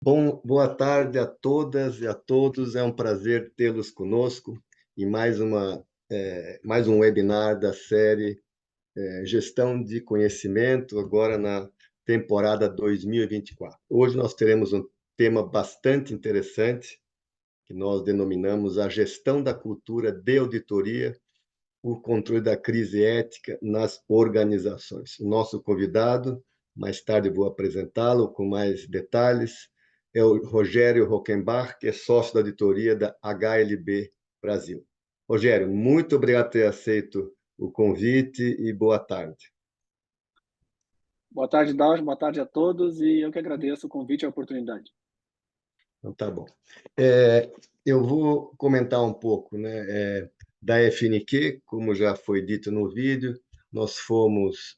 Boa tarde a todas e a todos. É um prazer tê-los conosco em mais um webinar da série Gestão de Conhecimento, agora na temporada 2024. Hoje nós teremos um tema bastante interessante, que nós denominamos a gestão da cultura de auditoria, o controle da crise ética nas organizações. O nosso convidado, mais tarde vou apresentá-lo com mais detalhes, é o Rogério Rockenbach, que é sócio da auditoria da HLB Brasil. Rogério, muito obrigado por ter aceito o convite e boa tarde. Boa tarde, Daus. Boa tarde a todos e eu que agradeço o convite e a oportunidade. Então, tá bom. Eu vou comentar um pouco, né, da FNQ, como já foi dito no vídeo. Nós fomos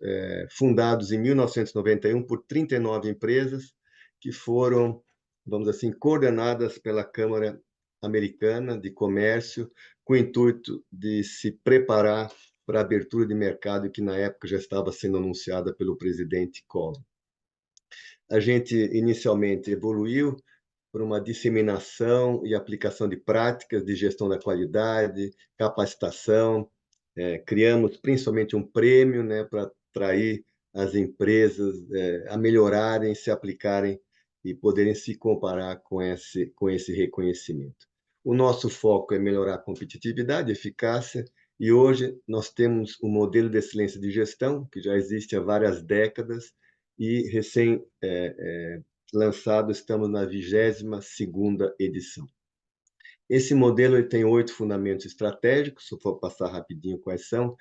fundados em 1991 por 39 empresas que foram, vamos assim, coordenadas pela Câmara Americana de Comércio, com o intuito de se preparar para a abertura de mercado que na época já estava sendo anunciada pelo presidente Collor. A gente inicialmente evoluiu por uma disseminação e aplicação de práticas de gestão da qualidade, capacitação. Criamos principalmente um prêmio, né, para atrair as empresas a melhorarem, se aplicarem e poderem se comparar com esse reconhecimento. O nosso foco é melhorar a competitividade, eficácia, e hoje nós temos um modelo de excelência de gestão que já existe há várias décadas e lançado, estamos na 22ª edição. Esse modelo ele tem 8 fundamentos estratégicos, se eu for passar rapidinho quais são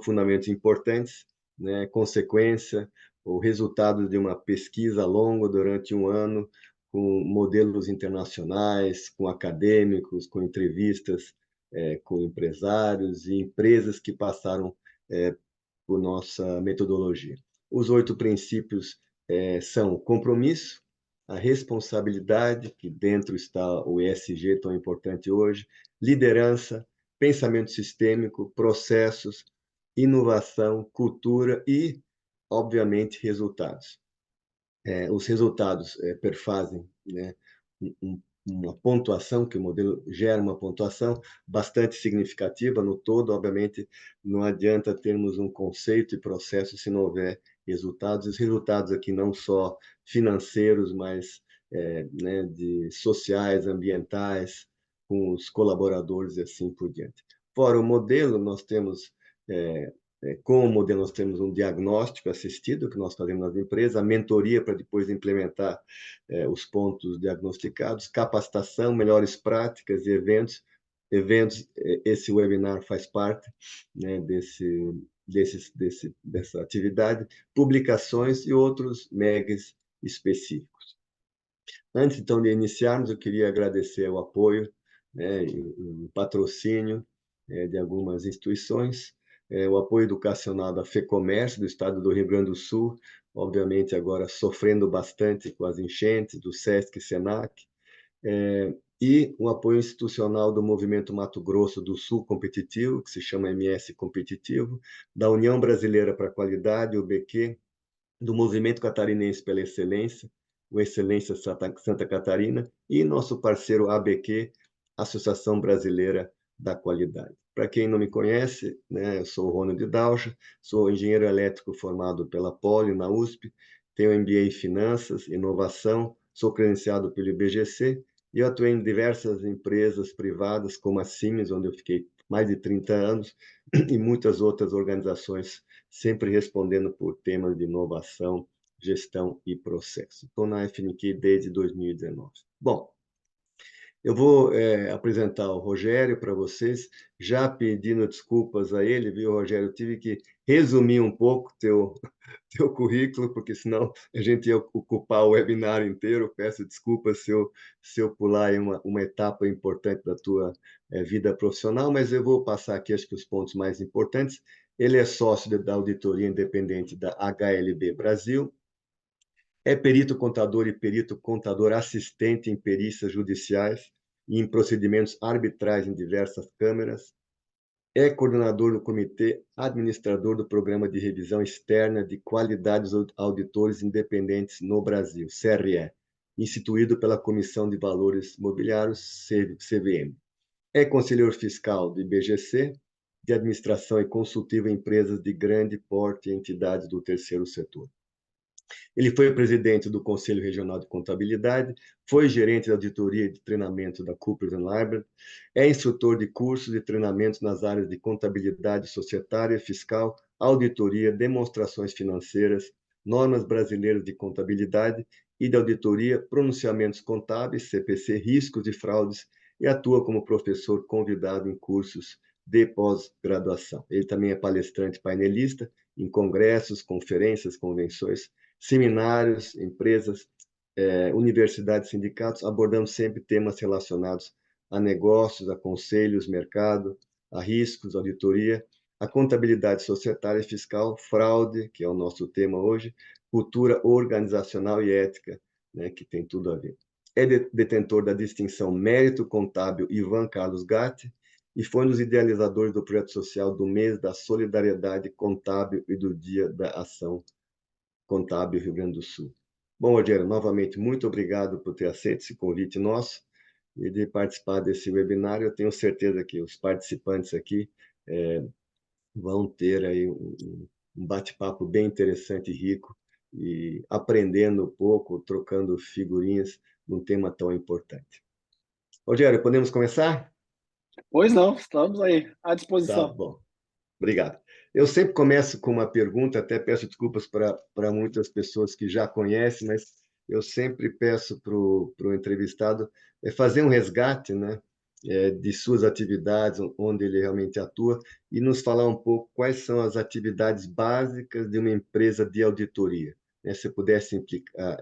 fundamentos importantes, né? Consequência, o resultado de uma pesquisa longa durante um ano, com modelos internacionais, com acadêmicos, com entrevistas com empresários e empresas que passaram por nossa metodologia. Os 8 princípios são o compromisso, a responsabilidade, que dentro está o ESG, tão importante hoje, liderança, pensamento sistêmico, processos, inovação, cultura e, obviamente, resultados. Os resultados perfazem, né, uma pontuação, que o modelo gera uma pontuação bastante significativa no todo. Obviamente, não adianta termos um conceito e processo se não houver resultados. Os resultados aqui não só financeiros, mas né, de sociais, ambientais, com os colaboradores e assim por diante. Fora o modelo, nós temos com o modelo, nós temos um diagnóstico assistido que nós fazemos nas empresas, a mentoria para depois implementar os pontos diagnosticados, capacitação, melhores práticas e eventos. Esse webinar faz parte, né, dessa atividade, publicações e outros megas específicos. Antes, então, de iniciarmos, eu queria agradecer o apoio, né, o patrocínio de algumas instituições, o apoio educacional da FEComércio, do Estado do Rio Grande do Sul, obviamente agora sofrendo bastante com as enchentes, do SESC e SENAC, e o apoio institucional do Movimento Mato Grosso do Sul Competitivo, que se chama MS Competitivo, da União Brasileira para a Qualidade, o UBQ, do Movimento Catarinense pela Excelência, o Excelência Santa Catarina, e nosso parceiro ABQ, Associação Brasileira da Qualidade. Para quem não me conhece, né, eu sou o Ronald Dauja, sou engenheiro elétrico formado pela Poli, na USP, tenho MBA em Finanças, Inovação, sou credenciado pelo IBGC e eu atuei em diversas empresas privadas, como a Siemens, onde eu fiquei mais de 30 anos, e muitas outras organizações, sempre respondendo por temas de inovação, gestão e processo. Estou na FNQ desde 2019. Bom, eu vou apresentar o Rogério para vocês, já pedindo desculpas a ele, viu, Rogério? Eu tive que resumir um pouco teu currículo, porque senão a gente ia ocupar o webinar inteiro. Peço desculpas se eu pular aí uma etapa importante da tua vida profissional, mas eu vou passar aqui, acho que os pontos mais importantes. Ele é sócio da auditoria independente da HLB Brasil, é perito contador e perito contador assistente em perícias judiciais e em procedimentos arbitrais em diversas câmaras. É coordenador do Comitê Administrador do Programa de Revisão Externa de Qualidade dos Auditores Independentes no Brasil, CRE. instituído pela Comissão de Valores Mobiliários, CVM. É conselheiro fiscal do IBGC, de administração e consultivo em empresas de grande porte e entidades do terceiro setor. Ele foi presidente do Conselho Regional de Contabilidade, foi gerente de auditoria e de treinamento da Coopers & Lybrand, é instrutor de cursos e treinamentos nas áreas de contabilidade societária, fiscal, auditoria, demonstrações financeiras, normas brasileiras de contabilidade e de auditoria, pronunciamentos contábeis, CPC, riscos e fraudes, e atua como professor convidado em cursos de pós-graduação. Ele também é palestrante painelista em congressos, conferências, convenções, seminários, empresas, universidades, sindicatos, abordando sempre temas relacionados a negócios, a conselhos, mercado, a riscos, auditoria, a contabilidade societária e fiscal, fraude, que é o nosso tema hoje, cultura organizacional e ética, né, que tem tudo a ver. É detentor da distinção Mérito Contábil Ivan Carlos Gatti e foi um dos idealizadores do projeto social do Mês da Solidariedade Contábil e do Dia da Ação Contábil Rio Grande do Sul. Bom, Rogério, novamente, muito obrigado por ter aceito esse convite nosso e de participar desse webinar. Eu tenho certeza que os participantes aqui vão ter aí um bate-papo bem interessante e rico e aprendendo um pouco, trocando figurinhas num tema tão importante. Rogério, podemos começar? Pois não, estamos aí à Tá disposição. bom. Obrigado. Eu sempre começo com uma pergunta, até peço desculpas para muitas pessoas que já conhecem, mas eu sempre peço para o entrevistado fazer um resgate, né, de suas atividades, onde ele realmente atua, e nos falar um pouco quais são as atividades básicas de uma empresa de auditoria. Né, se pudesse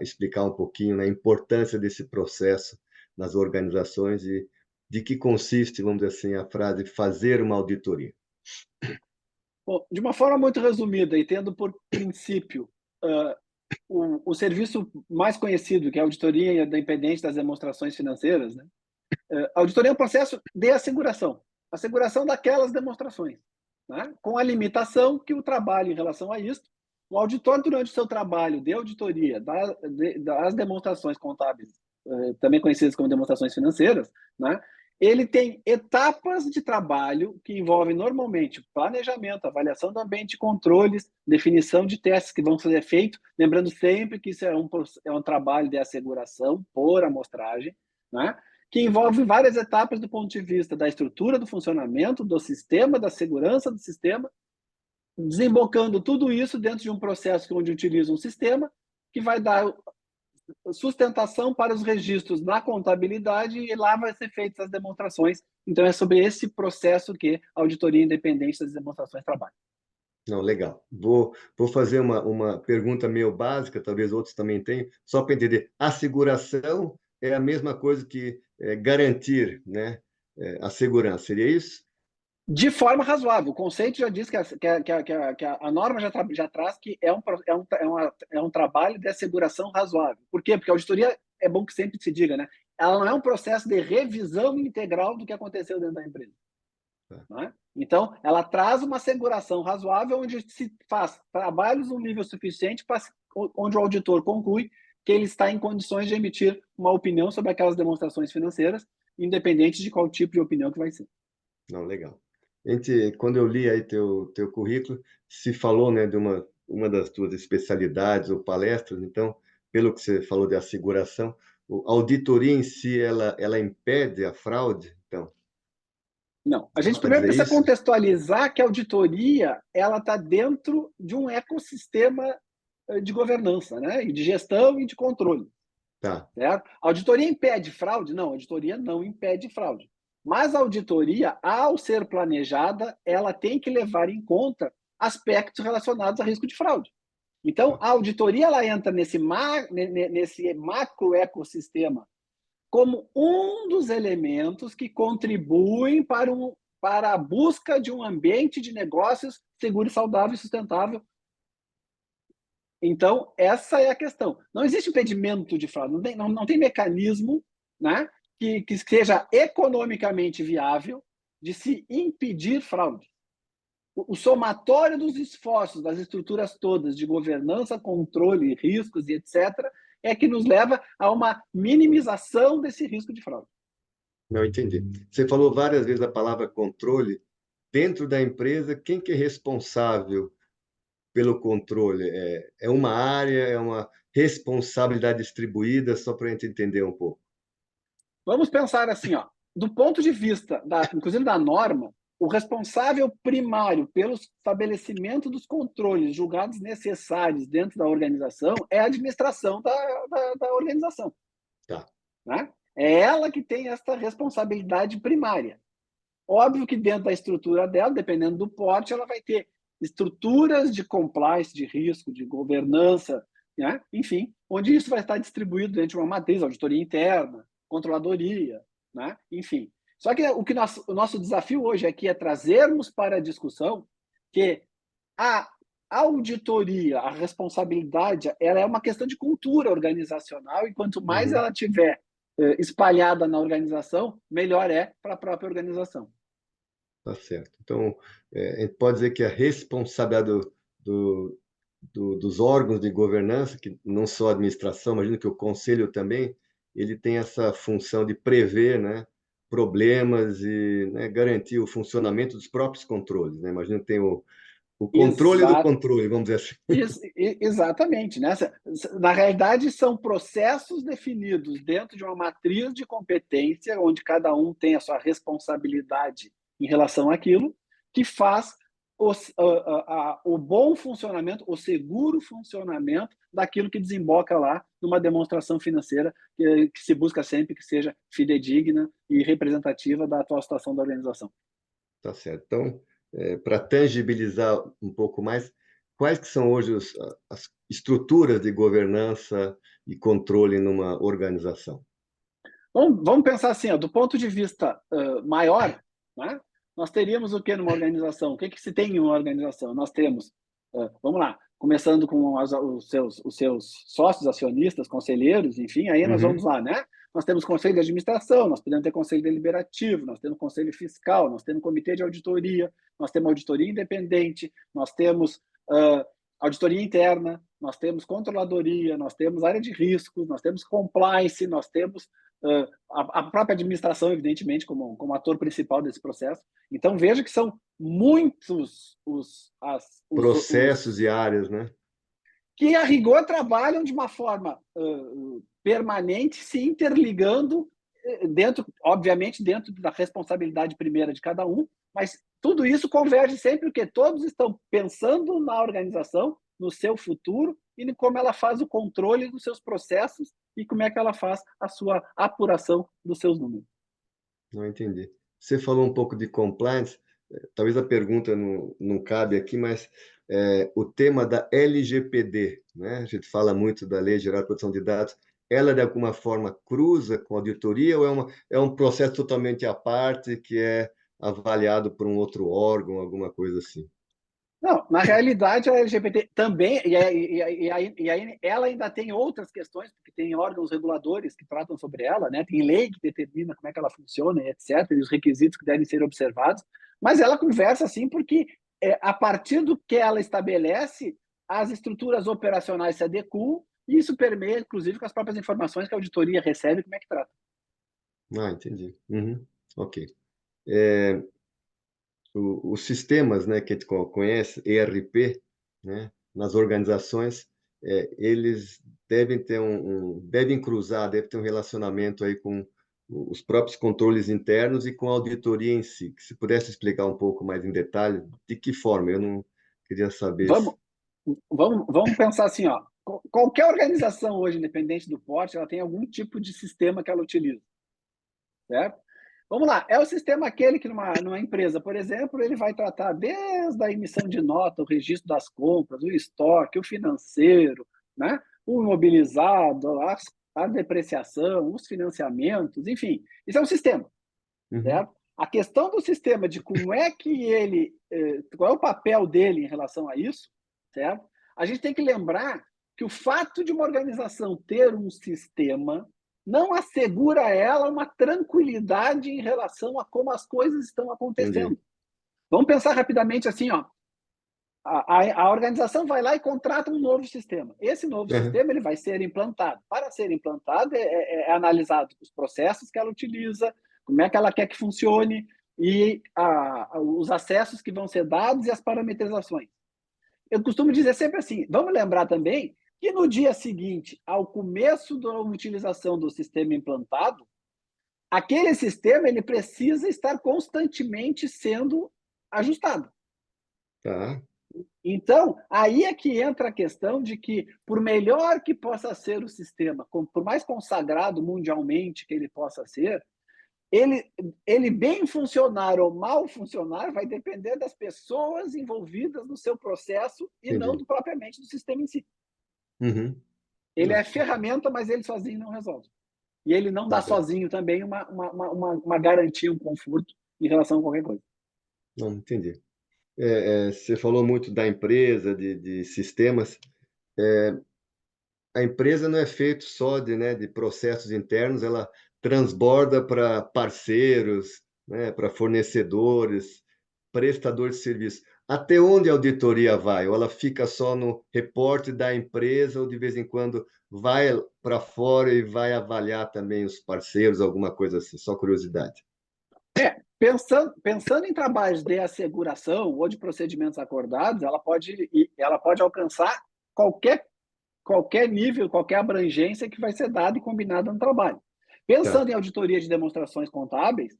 explicar um pouquinho, né, a importância desse processo nas organizações e de que consiste, vamos dizer assim, a frase fazer uma auditoria. Bom, de uma forma muito resumida e tendo por princípio o serviço mais conhecido, que é a auditoria independente das demonstrações financeiras, né? A auditoria é um processo de asseguração daquelas demonstrações, né? Com a limitação que o trabalho em relação a isso, o auditor, durante o seu trabalho de auditoria das demonstrações contábeis, também conhecidas como demonstrações financeiras, né? Ele tem etapas de trabalho que envolvem normalmente planejamento, avaliação do ambiente, controles, definição de testes que vão ser feitos, lembrando sempre que isso é um trabalho de asseguração por amostragem, né? Que envolve várias etapas do ponto de vista da estrutura do funcionamento do sistema, da segurança do sistema, desembocando tudo isso dentro de um processo onde utiliza um sistema que vai dar sustentação para os registros na contabilidade e lá vai ser feitas as demonstrações. Então, é sobre esse processo que a auditoria independente das demonstrações trabalha. Não, legal. Vou fazer uma pergunta meio básica, talvez outros também tenham, só para entender. Asseguração é a mesma coisa que garantir, né, a segurança, seria isso? De forma razoável. O conceito já diz que a norma já traz que é um trabalho de asseguração razoável. Por quê? Porque a auditoria, é bom que sempre se diga, né? Ela não é um processo de revisão integral do que aconteceu dentro da empresa. Né? Então, ela traz uma asseguração razoável onde se faz trabalhos no nível suficiente onde o auditor conclui que ele está em condições de emitir uma opinião sobre aquelas demonstrações financeiras, independente de qual tipo de opinião que vai ser. Não, legal. Quando eu li aí teu currículo, se falou, né, de uma das tuas especialidades ou palestras, então, pelo que você falou de asseguração, a auditoria em si, ela impede a fraude? Então, Não. A gente dá para primeiro dizer precisa isso? contextualizar que a auditoria ela está dentro de um ecossistema de governança, né? E de gestão e de controle. Tá. Certo? A auditoria impede fraude? Não, a auditoria não impede fraude. Mas a auditoria, ao ser planejada, ela tem que levar em conta aspectos relacionados a risco de fraude. Então, a auditoria ela entra nesse macro ecossistema como um dos elementos que contribuem para a busca de um ambiente de negócios seguro, saudável e sustentável. Então, essa é a questão. Não existe impedimento de fraude, não tem mecanismo, né, que seja economicamente viável de se impedir fraude. O somatório dos esforços das estruturas todas de governança, controle, riscos e etc., é que nos leva a uma minimização desse risco de fraude. Não entendi. Você falou várias vezes a palavra controle. Dentro da empresa, quem que é responsável pelo controle? É uma área, é uma responsabilidade distribuída, só para a gente entender um pouco. Vamos pensar assim, ó, do ponto de vista, inclusive da norma, o responsável primário pelo estabelecimento dos controles julgados necessários dentro da organização é a administração da organização. Tá. Né? É ela que tem essa responsabilidade primária. Óbvio que dentro da estrutura dela, dependendo do porte, ela vai ter estruturas de compliance, de risco, de governança, né? Enfim, onde isso vai estar distribuído dentro de uma matriz, auditoria interna, controladoria, né? Enfim. Só que o nosso desafio hoje aqui é trazermos para a discussão que a auditoria, a responsabilidade, ela é uma questão de cultura organizacional, e quanto mais ela tiver espalhada na organização, melhor é para a própria organização. Tá certo. Então, a gente pode dizer que a responsabilidade dos órgãos de governança, que não só a administração, imagino que o conselho também, ele tem essa função de prever, né, problemas e, né, garantir o funcionamento dos próprios controles. Né? Imagino que tem o controle do controle, vamos dizer assim. Exatamente. Né? Na realidade, são processos definidos dentro de uma matriz de competência, onde cada um tem a sua responsabilidade em relação àquilo, que faz o bom funcionamento, o seguro funcionamento daquilo que desemboca lá numa demonstração financeira que se busca sempre que seja fidedigna e representativa da atual situação da organização. Tá certo. Então, para tangibilizar um pouco mais, quais que são hoje as estruturas de governança e controle numa organização? Vamos pensar assim, ó, do ponto de vista maior, né? Nós teríamos o que numa organização? O que se tem em uma organização? Nós temos, vamos lá, começando com os seus sócios, acionistas, conselheiros, enfim, aí nós vamos lá, né? Nós temos conselho de administração, nós podemos ter conselho deliberativo, nós temos conselho fiscal, nós temos comitê de auditoria, nós temos auditoria independente, nós temos auditoria interna, nós temos controladoria, nós temos área de riscos, nós temos compliance, nós temos a própria administração, evidentemente, como ator principal desse processo. Então, veja que são muitos processos e áreas, né? Que, a rigor, trabalham de uma forma permanente, se interligando, obviamente, dentro da responsabilidade primeira de cada um, mas tudo isso converge sempre, porque todos estão pensando na organização, no seu futuro, e como ela faz o controle dos seus processos e como é que ela faz a sua apuração dos seus números. Não entendi. Você falou um pouco de compliance, talvez a pergunta não cabe aqui, mas o tema da LGPD, né? A gente fala muito da Lei Geral de Proteção de Dados, ela de alguma forma cruza com a auditoria ou é um processo totalmente à parte que é avaliado por um outro órgão, alguma coisa assim? Não, na realidade, a LGBT também, e aí ela ainda tem outras questões, porque tem órgãos reguladores que tratam sobre ela, né? Tem lei que determina como é que ela funciona, etc., e os requisitos que devem ser observados, mas ela conversa assim porque, a partir do que ela estabelece, as estruturas operacionais se adequam, e isso permeia, inclusive, com as próprias informações que a auditoria recebe, como é que trata. Ah, entendi. Ok. Os sistemas, né, que a gente conhece, ERP, né, nas organizações, eles devem ter devem cruzar, devem ter um relacionamento aí com os próprios controles internos e com a auditoria em si. Se pudesse explicar um pouco mais em detalhe, de que forma? Eu não queria saber. Vamos pensar assim, ó. Qualquer organização hoje, independente do porte, ela tem algum tipo de sistema que ela utiliza, certo? Vamos lá, é o sistema aquele que numa empresa, por exemplo, ele vai tratar desde a emissão de nota, o registro das compras, o estoque, o financeiro, né? O imobilizado, a depreciação, os financiamentos, enfim, isso é um sistema, certo? A questão do sistema, de como é que ele, qual é o papel dele em relação a isso, certo? A gente tem que lembrar que o fato de uma organização ter um sistema não assegura a ela uma tranquilidade em relação a como as coisas estão acontecendo. Entendi. Vamos pensar rapidamente assim, ó. a organização vai lá e contrata um novo sistema. Esse novo Aham. sistema ele vai ser implantado. Para ser implantado, é analisado os processos que ela utiliza, como é que ela quer que funcione e os acessos que vão ser dados e as parametrizações. Eu costumo dizer sempre assim, vamos lembrar também que no dia seguinte, ao começo da utilização do sistema implantado, aquele sistema ele precisa estar constantemente sendo ajustado. Tá. Então, aí é que entra a questão de que, por melhor que possa ser o sistema, por mais consagrado mundialmente que ele possa ser, ele bem funcionar ou mal funcionar vai depender das pessoas envolvidas no seu processo e não Entendi. propriamente do sistema em si. Uhum. Ele Não, é ferramenta, mas ele sozinho não resolve. E ele não tá dá certo. sozinho também uma garantia, um conforto em relação a qualquer coisa. Não, entendi. Você falou muito da empresa, de sistemas. A empresa não é feita só de processos internos, ela transborda para parceiros, né, para fornecedores, prestadores de serviço. Até onde a auditoria vai? Ou ela fica só no reporte da empresa, ou de vez em quando vai para fora e vai avaliar também os parceiros, alguma coisa assim? Só curiosidade. Pensando em trabalhos de asseguração ou de procedimentos acordados, ela pode alcançar qualquer, qualquer nível, qualquer abrangência que vai ser dada e combinada no trabalho. Tá, Pensando em auditoria de demonstrações contábeis,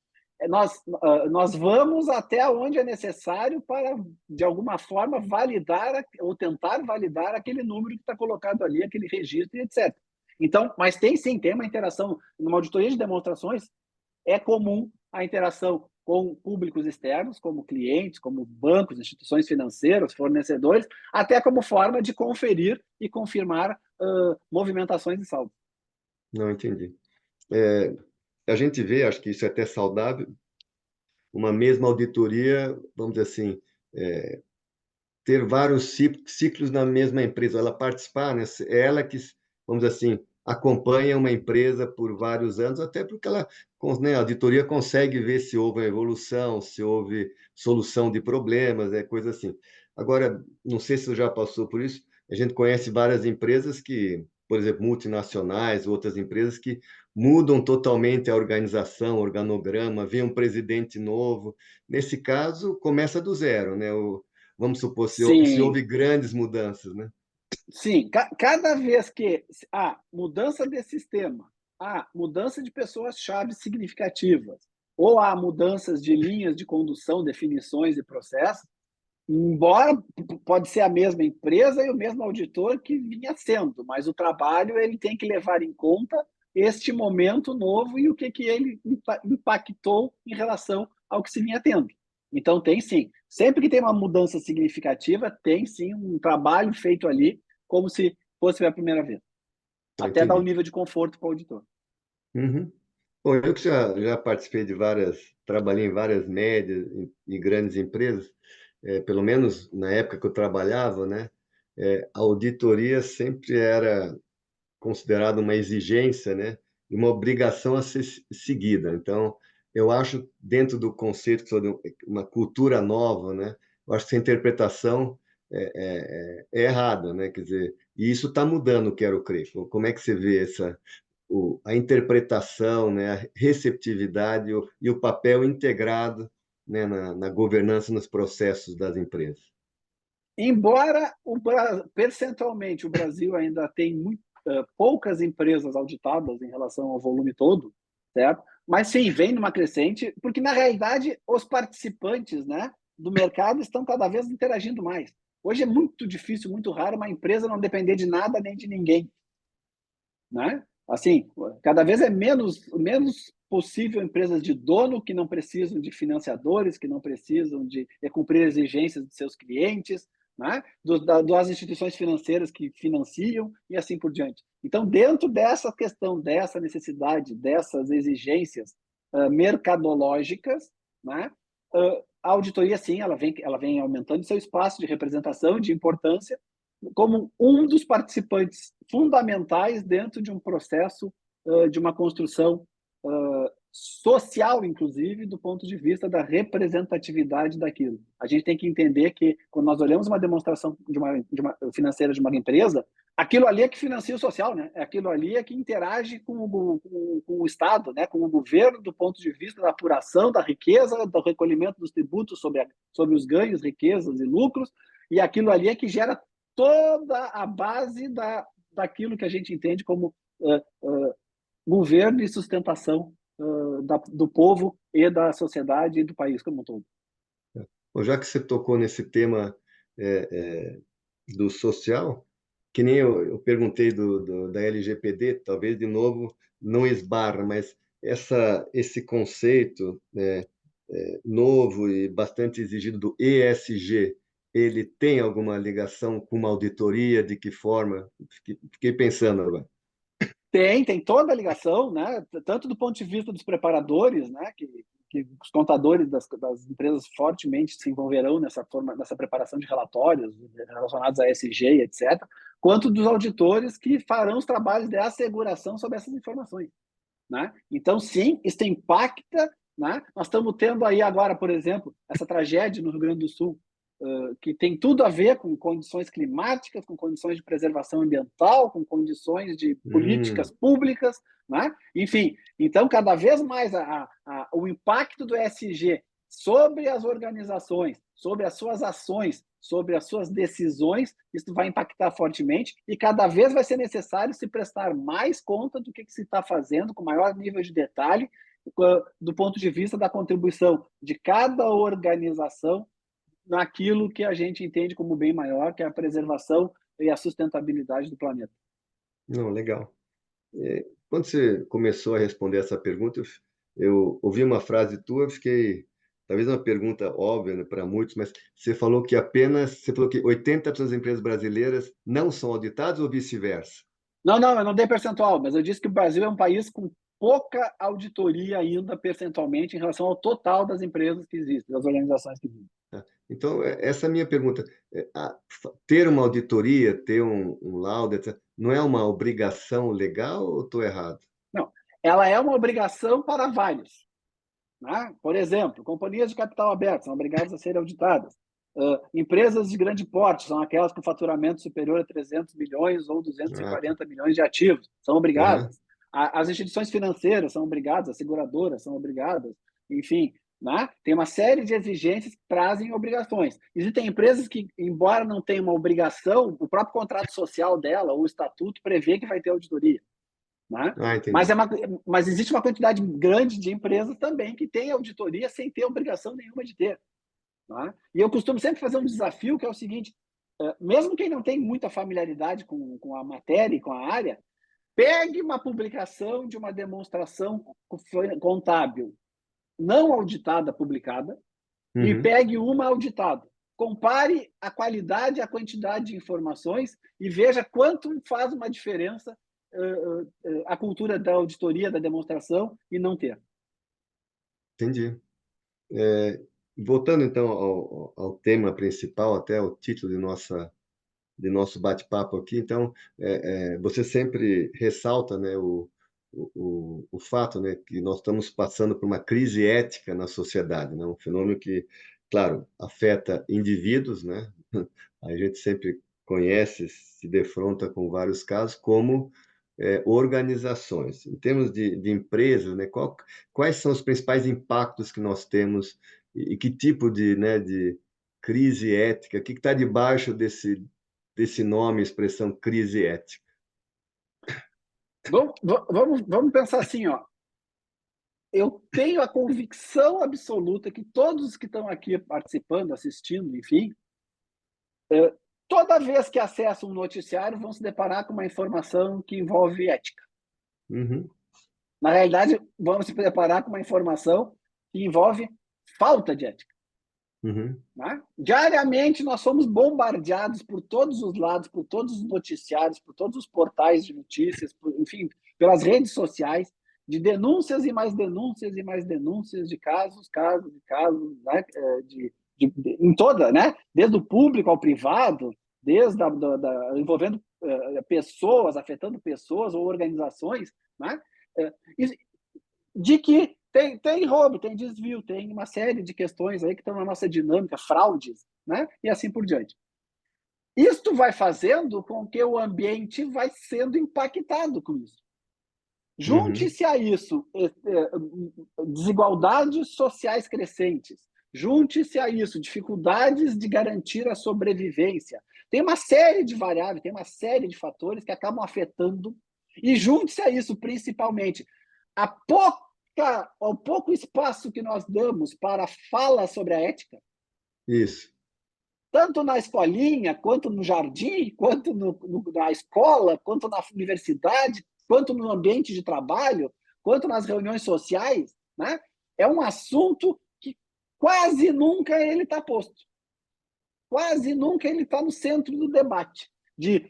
nós vamos até onde é necessário para, de alguma forma, validar ou tentar validar aquele número que está colocado ali, aquele registro, etc. Então, mas tem uma interação. Numa auditoria de demonstrações, é comum a interação com públicos externos, como clientes, como bancos, instituições financeiras, fornecedores, até como forma de conferir e confirmar movimentações de saldo. não entendi. É, a gente vê, acho que isso é até saudável, uma mesma auditoria, vamos dizer assim, ter vários ciclos na mesma empresa, ela participar, né? É ela que, vamos dizer assim, acompanha uma empresa por vários anos, até porque ela, né, a auditoria consegue ver se houve evolução, se houve solução de problemas, coisa assim. Agora, não sei se você já passou por isso, a gente conhece várias empresas que, por exemplo, multinacionais, outras empresas que mudam totalmente a organização, organograma, vem um presidente novo. Nesse caso, começa do zero, né? Vamos supor, se Sim, houve grandes mudanças, né? sim. Cada vez que há mudança de sistema, há mudança de pessoas-chave significativas, ou há mudanças de linhas de condução, definições e processos, embora pode ser a mesma empresa e o mesmo auditor que vinha sendo, mas o trabalho ele tem que levar em conta este momento novo e o que ele impactou em relação ao que se vinha tendo. Então tem sim, sempre que tem uma mudança significativa, tem sim um trabalho feito ali, como se fosse a primeira vez, Não até dar um entendi. nível de conforto para o auditor. Uhum. Bom, eu que já participei de várias, trabalhei em várias médias e grandes empresas, pelo menos na época que eu trabalhava, né? A auditoria sempre era considerada uma exigência, né? E uma obrigação a ser seguida. Então, eu acho, dentro do conceito que sou de uma cultura nova, né? Eu acho que essa interpretação é errada, né? Quer dizer, e isso está mudando, quero crer. Como é que você vê a interpretação, né? A receptividade e o papel integrado, né? Na governança, nos processos das empresas? Embora percentualmente o Brasil ainda tem poucas empresas auditadas em relação ao volume todo, certo? Mas sim, vem numa crescente, porque na realidade os participantes, né, do mercado estão cada vez interagindo mais. Hoje é muito difícil, muito raro uma empresa não depender de nada nem de ninguém, né? Assim, cada vez é menos possível empresas de dono que não precisam de financiadores, que não precisam de cumprir exigências de seus clientes, né? Das instituições financeiras que financiam e assim por diante. Então, dentro dessa questão, dessa necessidade, dessas exigências mercadológicas, né? A auditoria, sim, ela vem aumentando seu espaço de representação, de importância, como um dos participantes fundamentais dentro de um processo de uma construção social, inclusive, do ponto de vista da representatividade daquilo. A gente tem que entender que, quando nós olhamos uma demonstração financeira de uma empresa, aquilo ali é que financia o social, né? Aquilo ali é que interage com o Estado, né? Com o governo, do ponto de vista da apuração da riqueza, do recolhimento dos tributos sobre os ganhos, riquezas e lucros, e aquilo ali é que gera toda a base daquilo que a gente entende como governo e sustentação do povo e da sociedade e do país como um todo. Bom, já que você tocou nesse tema do social, que nem eu perguntei da LGPD, talvez de novo não esbarra, mas esse conceito novo e bastante exigido do ESG, ele tem alguma ligação com uma auditoria? De que forma? Fiquei pensando agora. Tem toda a ligação, né? Tanto do ponto de vista dos preparadores, né? Que os contadores das empresas fortemente se envolverão nessa preparação de relatórios relacionados a ESG, etc., quanto dos auditores que farão os trabalhos de asseguração sobre essas informações, né? Então, sim, isso impacta, né? Nós estamos tendo aí agora, por exemplo, essa tragédia no Rio Grande do Sul, que tem tudo a ver com condições climáticas, com condições de preservação ambiental, com condições de políticas públicas, né? Enfim, então, cada vez mais o impacto do ESG sobre as organizações, sobre as suas ações, sobre as suas decisões, isso vai impactar fortemente e cada vez vai ser necessário se prestar mais conta do que se está fazendo, com maior nível de detalhe, do ponto de vista da contribuição de cada organização naquilo que a gente entende como bem maior, que é a preservação e a sustentabilidade do planeta. Não, legal. Quando você começou a responder essa pergunta, eu ouvi uma frase tua, fiquei, talvez uma pergunta óbvia, né, para muitos, mas você falou que 80% das empresas brasileiras não são auditadas ou vice-versa? Não, eu não dei percentual, mas eu disse que o Brasil é um país com pouca auditoria ainda percentualmente em relação ao total das empresas que existem, das organizações que existem. Então, essa é a minha pergunta. Ter uma auditoria, ter um laudo, etc., não é uma obrigação legal ou estou errado? Não, ela é uma obrigação para vários, né? Por exemplo, companhias de capital aberto são obrigadas a serem auditadas. Empresas de grande porte são aquelas com faturamento superior a 300 milhões ou 240 milhões de ativos, são obrigadas. As instituições financeiras são obrigadas, as seguradoras são obrigadas, enfim, né? Tem uma série de exigências que trazem obrigações. Existem empresas que, embora não tenham uma obrigação, o próprio contrato social dela, ou o estatuto, prevê que vai ter auditoria. Né? Mas existe uma quantidade grande de empresas também que tem auditoria sem ter obrigação nenhuma de ter. Né? E eu costumo sempre fazer um desafio que é o seguinte, mesmo quem não tem muita familiaridade com a matéria e com a área, pegue uma publicação de uma demonstração contábil não auditada publicada e pegue uma auditada. Compare a qualidade e a quantidade de informações e veja quanto faz uma diferença a cultura da auditoria, da demonstração e não ter. Entendi. Voltando, então, ao tema principal, até o título de nosso bate-papo aqui, então, você sempre ressalta, né, o fato, né, que nós estamos passando por uma crise ética na sociedade, né, um fenômeno que, claro, afeta indivíduos, né, a gente sempre conhece, se defronta com vários casos, como organizações. Em termos de empresas, né, quais são os principais impactos que nós temos e que tipo de crise ética, o que está debaixo desse nome, expressão crise ética? Vamos pensar assim, ó. Eu tenho a convicção absoluta que todos os que estão aqui participando, assistindo, enfim, toda vez que acessam um noticiário vão se deparar com uma informação que envolve ética. Na realidade, vamos se deparar com uma informação que envolve falta de ética. Né? Diariamente, nós somos bombardeados por todos os lados, por todos os noticiários, por todos os portais de notícias, enfim, pelas redes sociais, de denúncias e mais denúncias e mais denúncias de casos, né? Em toda, né? Desde o público ao privado, desde envolvendo pessoas, afetando pessoas ou organizações, né? De que Tem roubo, tem desvio, tem uma série de questões aí que estão na nossa dinâmica, fraudes, né? E assim por diante. Isto vai fazendo com que o ambiente vai sendo impactado com isso. Uhum. Junte-se a isso desigualdades sociais crescentes, junte-se a isso dificuldades de garantir a sobrevivência. Tem uma série de variáveis, tem uma série de fatores que acabam afetando, e junte-se a isso principalmente ao pouco espaço que nós damos para fala sobre a ética, Isso. tanto na escolinha, quanto no jardim, quanto na escola, quanto na universidade, quanto no ambiente de trabalho, quanto nas reuniões sociais, né? É um assunto que quase nunca ele está posto. Quase nunca ele está no centro do debate.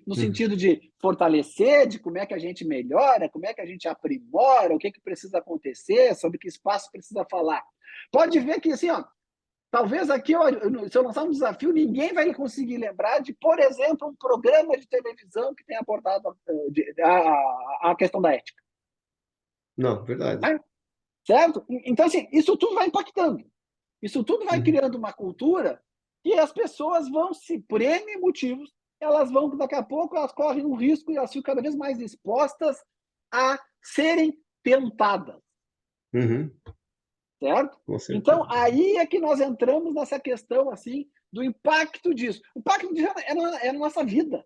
No Uhum. sentido de fortalecer, de como é que a gente melhora, como é que a gente aprimora, o que, que precisa acontecer, sobre que espaço precisa falar. Pode ver que, assim, ó, talvez aqui, se eu lançar um desafio, ninguém vai conseguir lembrar de, por exemplo, um programa de televisão que tenha abordado a questão da ética. Não, verdade. Né? Certo? Então, assim, isso tudo vai impactando. Isso tudo vai Uhum. criando uma cultura que as pessoas vão se, por N motivos, elas vão, daqui a pouco, elas correm um risco e elas ficam cada vez mais expostas a serem tentadas. Uhum. Certo? Com Então, certeza. aí é que nós entramos nessa questão assim do impacto disso. O impacto disso é na nossa vida,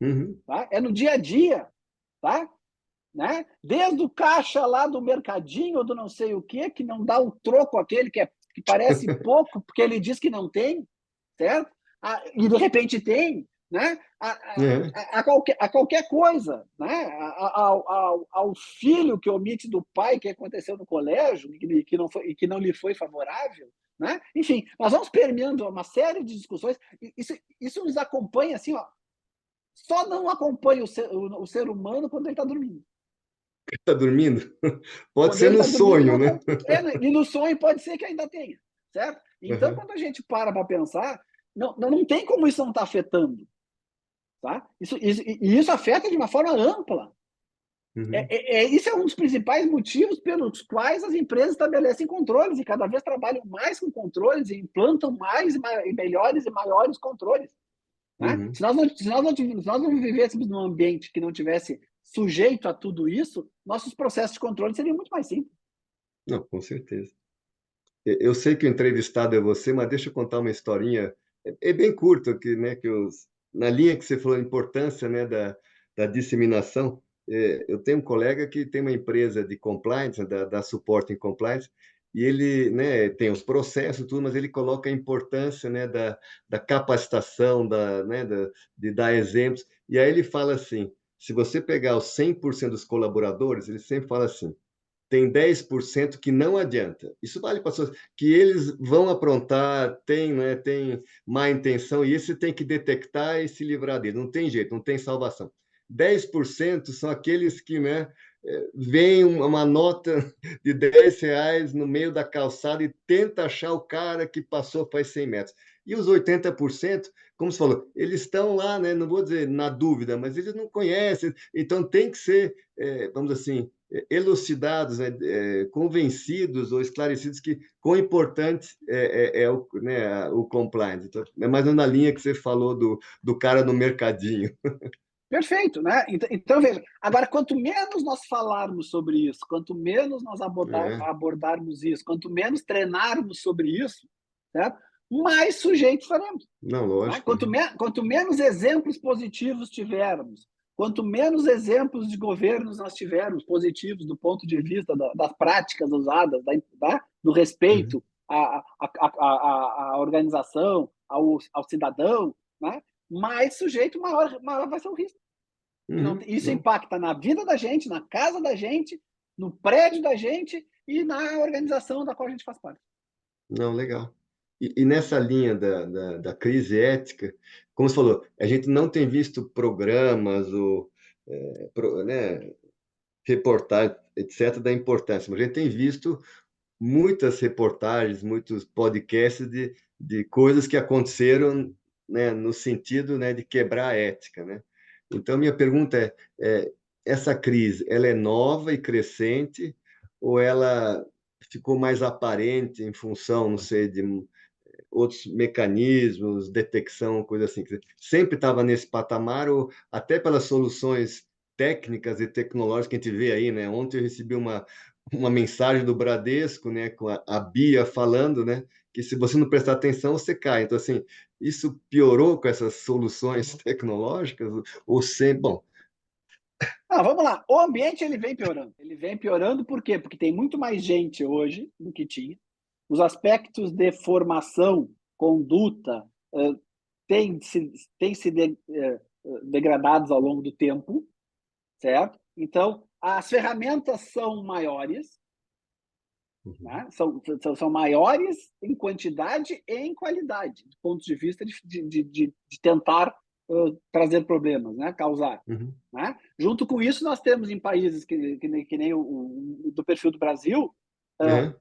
Uhum. tá? É no dia a dia, tá? Né? Desde o caixa lá do mercadinho ou do não sei o quê, que não dá o troco aquele que parece pouco, porque ele diz que não tem, certo? E de repente tem, né? É. A qualquer coisa, né? Ao filho que omite do pai que aconteceu no colégio que não lhe foi favorável, né? Enfim, nós vamos permeando uma série de discussões. Isso nos acompanha assim, ó. Só não acompanha o ser humano quando ele está dormindo. Está dormindo? Pode Quando ser ele no está dormindo, não sonho, né? acompanha. E no sonho pode ser que ainda tenha, certo? Então, Uhum. quando a gente para pensar, não tem como isso não estar afetando. Tá? Isso afeta de uma forma ampla. Uhum. Isso é um dos principais motivos pelos quais as empresas estabelecem controles e cada vez trabalham mais com controles e implantam mais e melhores e maiores controles. Né? Uhum. Se nós não vivêssemos num ambiente que não tivesse sujeito a tudo isso, nossos processos de controle seriam muito mais simples. Não, com certeza. Eu sei que o entrevistado é você, mas deixa eu contar uma historinha. É bem curto, né, na linha que você falou, a importância, né, da disseminação. Eu tenho um colega que tem uma empresa de compliance, da suporte em compliance, e ele, né, tem os processos, tudo, mas ele coloca a importância, né, da capacitação, né, de dar exemplos. E aí ele fala assim, se você pegar os 100% dos colaboradores, ele sempre fala assim, tem 10% que não adianta. Isso vale para pessoas que eles vão aprontar, tem má intenção, e esse tem que detectar e se livrar dele. Não tem jeito, não tem salvação. 10% são aqueles que, né, veem uma nota de R$ 10 no meio da calçada e tenta achar o cara que passou faz 100 metros. E os 80%, como você falou, eles estão lá, né, não vou dizer na dúvida, mas eles não conhecem, então tem que ser, vamos assim, elucidados, né, convencidos ou esclarecidos que quão importante é o, né, o compliance. Então, é mais na linha que você falou do cara no mercadinho. Perfeito, né? Então, veja, agora, quanto menos nós falarmos sobre isso, quanto menos nós É, abordarmos isso, quanto menos treinarmos sobre isso, certo? Mais sujeitos faremos. não, Né? lógico. Quanto menos exemplos positivos tivermos, quanto menos exemplos de governos nós tivermos positivos do ponto de vista das práticas usadas, do Uhum, respeito à organização, ao cidadão, né? Mais sujeito, maior vai ser o risco. Isso não, impacta na vida da gente, na casa da gente, no prédio da gente e na organização da qual a gente faz parte. não, legal. E nessa linha da crise ética, como você falou, a gente não tem visto programas ou né, reportagens, etc., da importância, mas a gente tem visto muitas reportagens, muitos podcasts de coisas que aconteceram, né, no sentido, né, de quebrar a ética, né? Então, minha pergunta essa crise, ela é nova e crescente ou ela ficou mais aparente em função, não sei, de outros mecanismos, detecção, coisa assim. Sempre estava nesse patamar, ou até pelas soluções técnicas e tecnológicas que a gente vê aí, né? Ontem eu recebi uma mensagem do Bradesco, né, com a Bia falando, né, que se você não prestar atenção, você cai. Então, assim, isso piorou com essas soluções tecnológicas? Ou sempre, bom, Vamos lá. O ambiente ele vem piorando. Ele vem piorando por quê? Porque tem muito mais gente hoje do que tinha. Os aspectos de formação, conduta, têm se degradados ao longo do tempo, certo? Então, as ferramentas são maiores, né? São maiores em quantidade e em qualidade, do ponto de vista de tentar trazer problemas, né? Causar. uhum, Né? Junto com isso, nós temos em países que nem o do perfil do Brasil, uhum,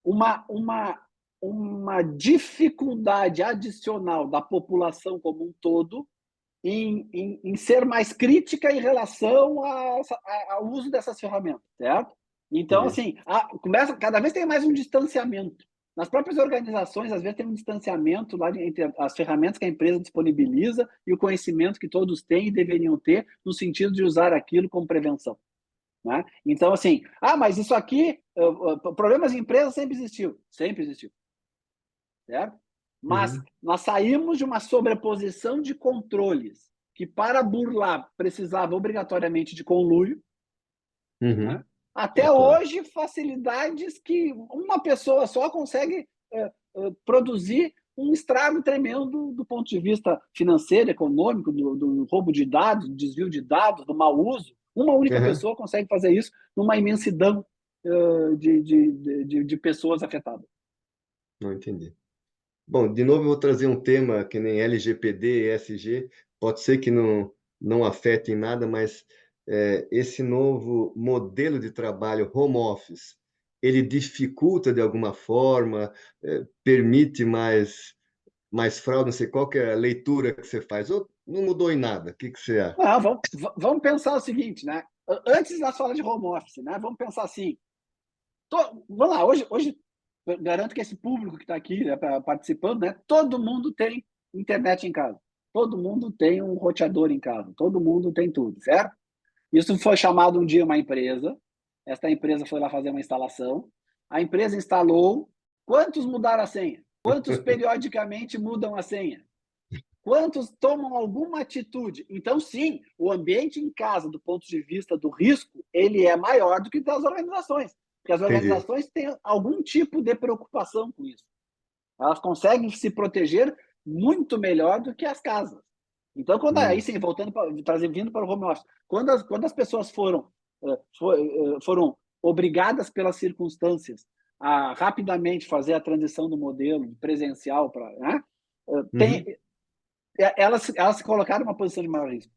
uma, uma, uma dificuldade adicional da população como um todo em ser mais crítica em relação ao uso dessas ferramentas, certo? Então, entendi. assim, cada vez tem mais um distanciamento. Nas próprias organizações, às vezes tem um distanciamento lá entre as ferramentas que a empresa disponibiliza e o conhecimento que todos têm e deveriam ter, no sentido de usar aquilo como prevenção. Né? Então, assim, mas isso aqui, problemas de empresa sempre existiu, certo? Mas Uhum, nós saímos de uma sobreposição de controles que, para burlar, precisava obrigatoriamente de conluio, uhum, né? Até atual. hoje, facilidades que uma pessoa só consegue produzir um estrago tremendo do ponto de vista financeiro, econômico, do roubo de dados, do desvio de dados, do mau uso. Uma única Uhum, pessoa consegue fazer isso numa imensidão de pessoas afetadas. não entendi. Bom, de novo eu vou trazer um tema que nem LGPD, ESG, pode ser que não afete em nada, mas esse novo modelo de trabalho home office, ele dificulta de alguma forma, permite mais fraude, não sei qual que é a leitura que você faz, ou não mudou em nada, o que que você acha? Não, vamos pensar o seguinte, né? Antes das falas de home office, né? Vamos pensar assim. Vamos lá, hoje garanto que esse público que está aqui, né, participando, né? Todo mundo tem internet em casa. Todo mundo tem um roteador em casa. Todo mundo tem tudo, certo? Isso foi chamado um dia uma empresa. Esta empresa foi lá fazer uma instalação. A empresa instalou. Quantos mudaram a senha? Quantos periodicamente mudam a senha? Quantos tomam alguma atitude? Então, sim, o ambiente em casa, do ponto de vista do risco, ele é maior do que das organizações, porque as Entendi. organizações têm algum tipo de preocupação com isso. Elas conseguem se proteger muito melhor do que as casas. Então, aí sim, vindo para o home office, quando as pessoas foram obrigadas pelas circunstâncias a rapidamente fazer a transição do modelo presencial para, né, Uhum, tem, elas se colocaram numa posição de maior risco,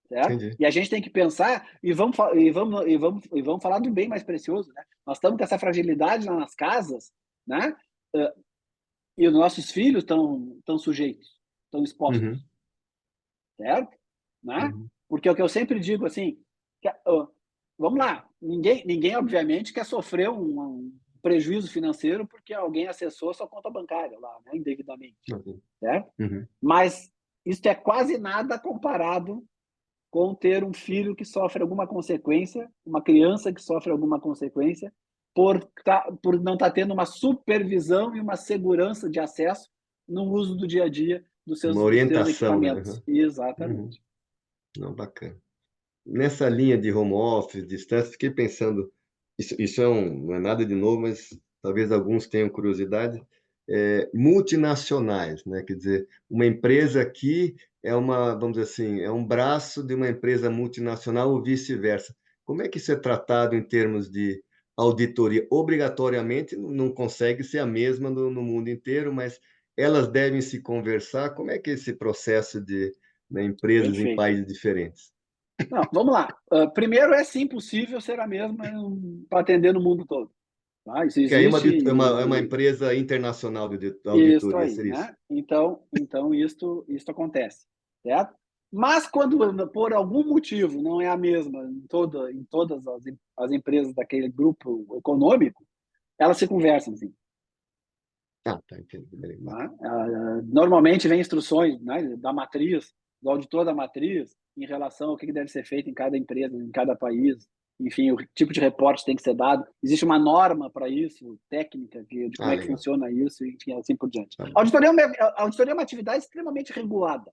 certo? entendi. E a gente tem que pensar e vamos falar do bem mais precioso, né? Nós estamos com essa fragilidade lá nas casas, né? E os nossos filhos estão sujeitos, estão expostos, Uhum, certo? Né? uhum. Porque é o que eu sempre digo assim, vamos lá, ninguém obviamente quer sofrer um prejuízo financeiro porque alguém acessou a sua conta bancária lá, né, indevidamente, Ok. certo? Uhum. Mas isso é quase nada comparado com ter um filho que sofre alguma consequência, uma criança que sofre alguma consequência, por não estar tendo uma supervisão e uma segurança de acesso no uso do dia a dia Uma dos seus orientação, né? equipamentos. Uhum. Uhum. Exatamente. Não, bacana. Nessa linha de home office, distância, fiquei pensando, isso não é nada de novo, mas talvez alguns tenham curiosidade, multinacionais, né? Quer dizer, uma empresa aqui vamos dizer assim, é um braço de uma empresa multinacional ou vice-versa. Como é que isso é tratado em termos de auditoria? Obrigatoriamente não consegue ser a mesma no mundo inteiro, mas elas devem se conversar. Como é que é esse processo de, né, empresas em Perfeito. países diferentes? Não, vamos lá. Primeiro, é sim possível ser a mesma para atender no mundo todo. Tá? Isso Que aí existe é uma empresa internacional de isso auditoria, aí, seria isso? né? Então isto acontece, certo? Mas quando, por algum motivo, não é a mesma em todas as empresas daquele grupo econômico, elas se conversam, sim. Ah, tá, entendi. Bem, Né? bacana. Normalmente vem instruções, né, da matriz, do auditor da matriz, em relação ao que deve ser feito em cada empresa, em cada país. Enfim, o tipo de reporte tem que ser dado. Existe uma norma para isso, técnica, de como Ah, é que legal. funciona isso, e enfim, assim por diante. Tá A bom. auditoria é uma atividade extremamente regulada.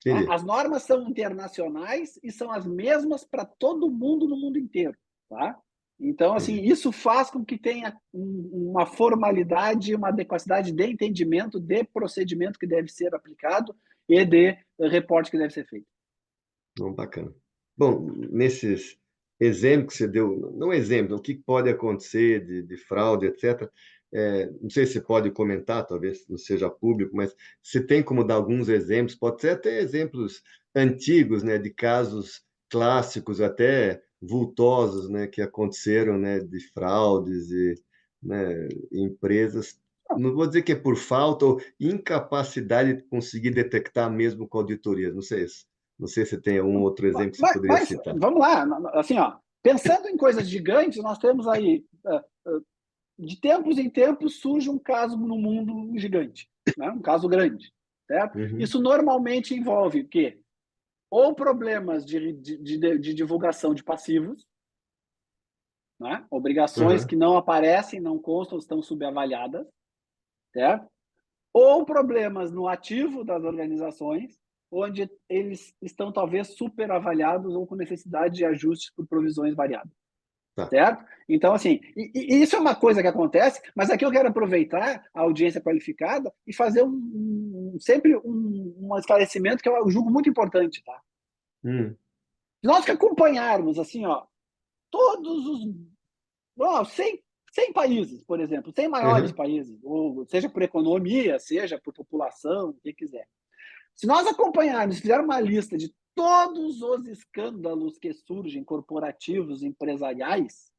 Né? Entendi. As normas são internacionais e são as mesmas para todo mundo no mundo inteiro. Tá? Então, assim, Entendi. isso faz com que tenha uma formalidade, uma adequacidade de entendimento de procedimento que deve ser aplicado e de reporte que deve ser feito. Bom, bacana. Bom, nesses exemplos que você deu, não exemplo, o que pode acontecer de fraude, etc. Não sei se você pode comentar, talvez não seja público, mas se tem como dar alguns exemplos, pode ser até exemplos antigos, né, de casos clássicos, até vultosos, né, que aconteceram, né, de fraudes e, né, empresas. Não vou dizer que é por falta ou incapacidade de conseguir detectar mesmo com auditoria, não sei se você tem um outro exemplo que você poderia Mas citar. vamos lá, assim, ó, pensando em coisas gigantes, nós temos aí, de tempos em tempos, surge um caso no mundo gigante, né? Um caso grande, certo? Uhum, Isso normalmente envolve o quê? Ou problemas de divulgação de passivos, né? Obrigações uhum, que não aparecem, não constam, estão subavaliadas, certo? Ou problemas no ativo das organizações, onde eles estão talvez superavaliados ou com necessidade de ajustes por provisões variadas, tá. certo? Então, assim, isso é uma coisa que acontece, mas aqui eu quero aproveitar a audiência qualificada e fazer sempre um esclarecimento que eu julgo muito importante, tá? Hum, Se nós que acompanharmos, assim, ó, todos os ó, 100 países, por exemplo, 100 maiores uhum, países, ou seja por economia, seja por população, o que quiser. Se nós acompanharmos, fizermos uma lista de todos os escândalos que surgem corporativos, empresariais,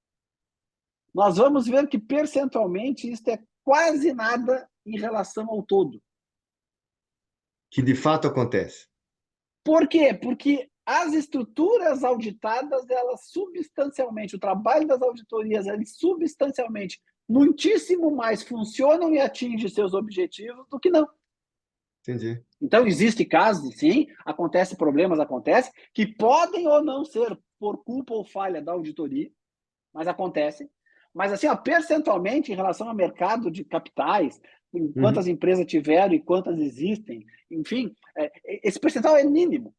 nós vamos ver que percentualmente isso é quase nada em relação ao todo. que de fato acontece. Por quê? Porque as estruturas auditadas, elas substancialmente, o trabalho das auditorias, eles substancialmente, muitíssimo mais funcionam e atingem seus objetivos do que não. Entendi. Então, existe casos, sim, acontece problemas, acontece, que podem ou não ser por culpa ou falha da auditoria, mas acontece. Mas, assim, ó, percentualmente, em relação ao mercado de capitais, quantas Uhum, empresas tiveram e quantas existem, enfim, esse percentual é mínimo.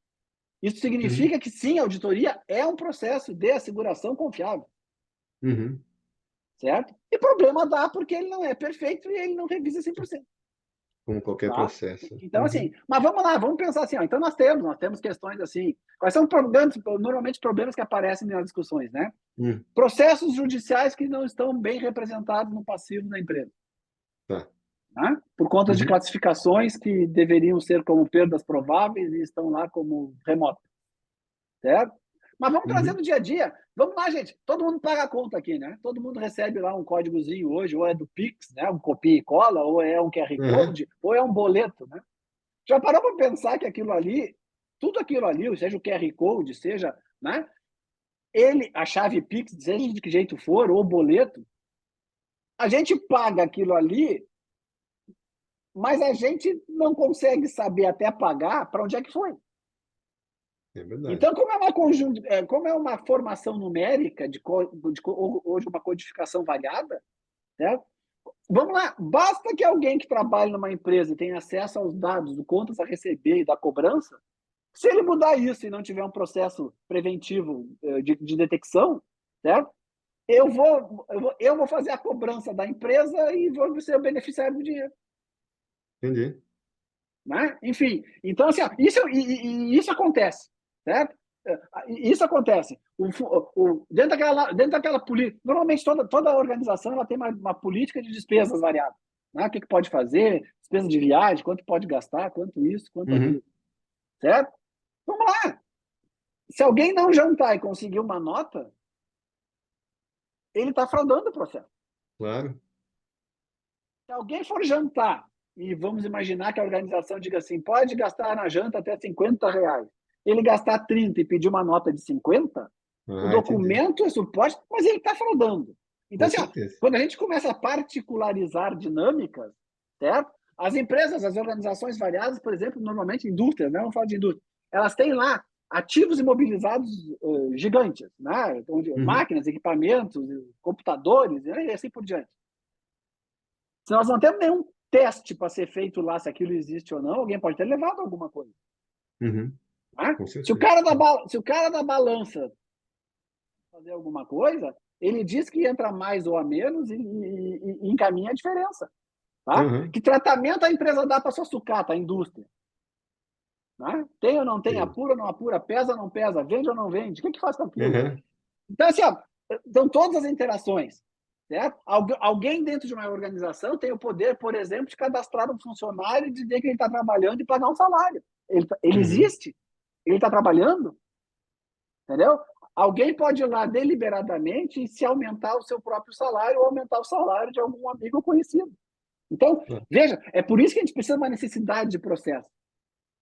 Isso uhum, significa que, sim, a auditoria é um processo de asseguração confiável, uhum. certo? E problema dá porque ele não é perfeito e ele não revisa 100%. Como qualquer Tá? processo. Então, assim, Uhum, mas vamos lá, vamos pensar assim, ó, então nós temos questões assim, quais são normalmente problemas que aparecem nas discussões, né? uhum, Processos judiciais que não estão bem representados no passivo da empresa, tá. né? Por conta de Uhum, classificações que deveriam ser como perdas prováveis e estão lá como remotas, certo? Mas vamos trazer uhum, no dia a dia. Vamos lá, gente. Todo mundo paga a conta aqui, né? Todo mundo recebe lá um códigozinho hoje, ou é do Pix, né? Um copia e cola, ou é um QR uhum. Code, ou é um boleto, né? Já parou para pensar que aquilo ali, tudo aquilo ali, seja o QR Code, seja, né? Ele, a chave Pix, seja de que jeito for, ou boleto, a gente paga aquilo ali, mas a gente não consegue saber até pagar para onde é que foi. É verdade. Então, como é uma formação numérica hoje uma codificação variada, né? Vamos lá, basta que alguém que trabalhe numa empresa e tenha acesso aos dados do contas a receber e da cobrança. Se ele mudar isso e não tiver um processo preventivo de detecção, certo? Eu vou fazer a cobrança da empresa e vou ser o beneficiário do dinheiro. Entendi. Né? Enfim, então, assim, ó, isso acontece, certo? Isso acontece. Dentro daquela política, normalmente toda organização ela tem uma política de despesas variáveis. Né? O que pode fazer, despesa de viagem, quanto pode gastar, quanto isso, quanto Uhum, aquilo, certo? Vamos lá. Se alguém não jantar e conseguir uma nota, ele está fraudando o processo. claro. Se alguém for jantar, e vamos imaginar que a organização diga assim, pode gastar na janta até R$ 50, ele gastar 30 e pedir uma nota de 50, o Entendi. documento é suposto, mas ele está fraudando. Então, Com assim, ó, certeza. quando a gente começa a particularizar dinâmicas, certo? As empresas, as organizações variadas, por exemplo, normalmente indústrias, né? Vamos falar de indústria, elas têm lá ativos imobilizados gigantes, né? Onde, Uhum. máquinas, equipamentos, computadores, e assim por diante. Se nós não temos nenhum teste para ser feito lá se aquilo existe ou não, alguém pode ter levado alguma coisa. Uhum. Né? Com Se o certeza. cara se o cara da balança fazer alguma coisa, ele diz que entra mais ou a menos e encaminha a diferença. Tá? Uhum. Que tratamento a empresa dá para sua sucata, a indústria? Né? Tem ou não tem, Sim. apura ou não apura, pesa ou não pesa, vende ou não vende, o que faz com aquilo? Uhum. Então, assim, ó, então todas as interações. Certo? Alguém dentro de uma organização tem o poder, por exemplo, de cadastrar um funcionário e dizer que ele está trabalhando e pagar um salário. Ele Uhum. existe, ele está trabalhando, entendeu? Alguém pode ir lá deliberadamente e se aumentar o seu próprio salário ou aumentar o salário de algum amigo ou conhecido. Então, Ah, veja, é por isso que a gente precisa de uma necessidade de processo.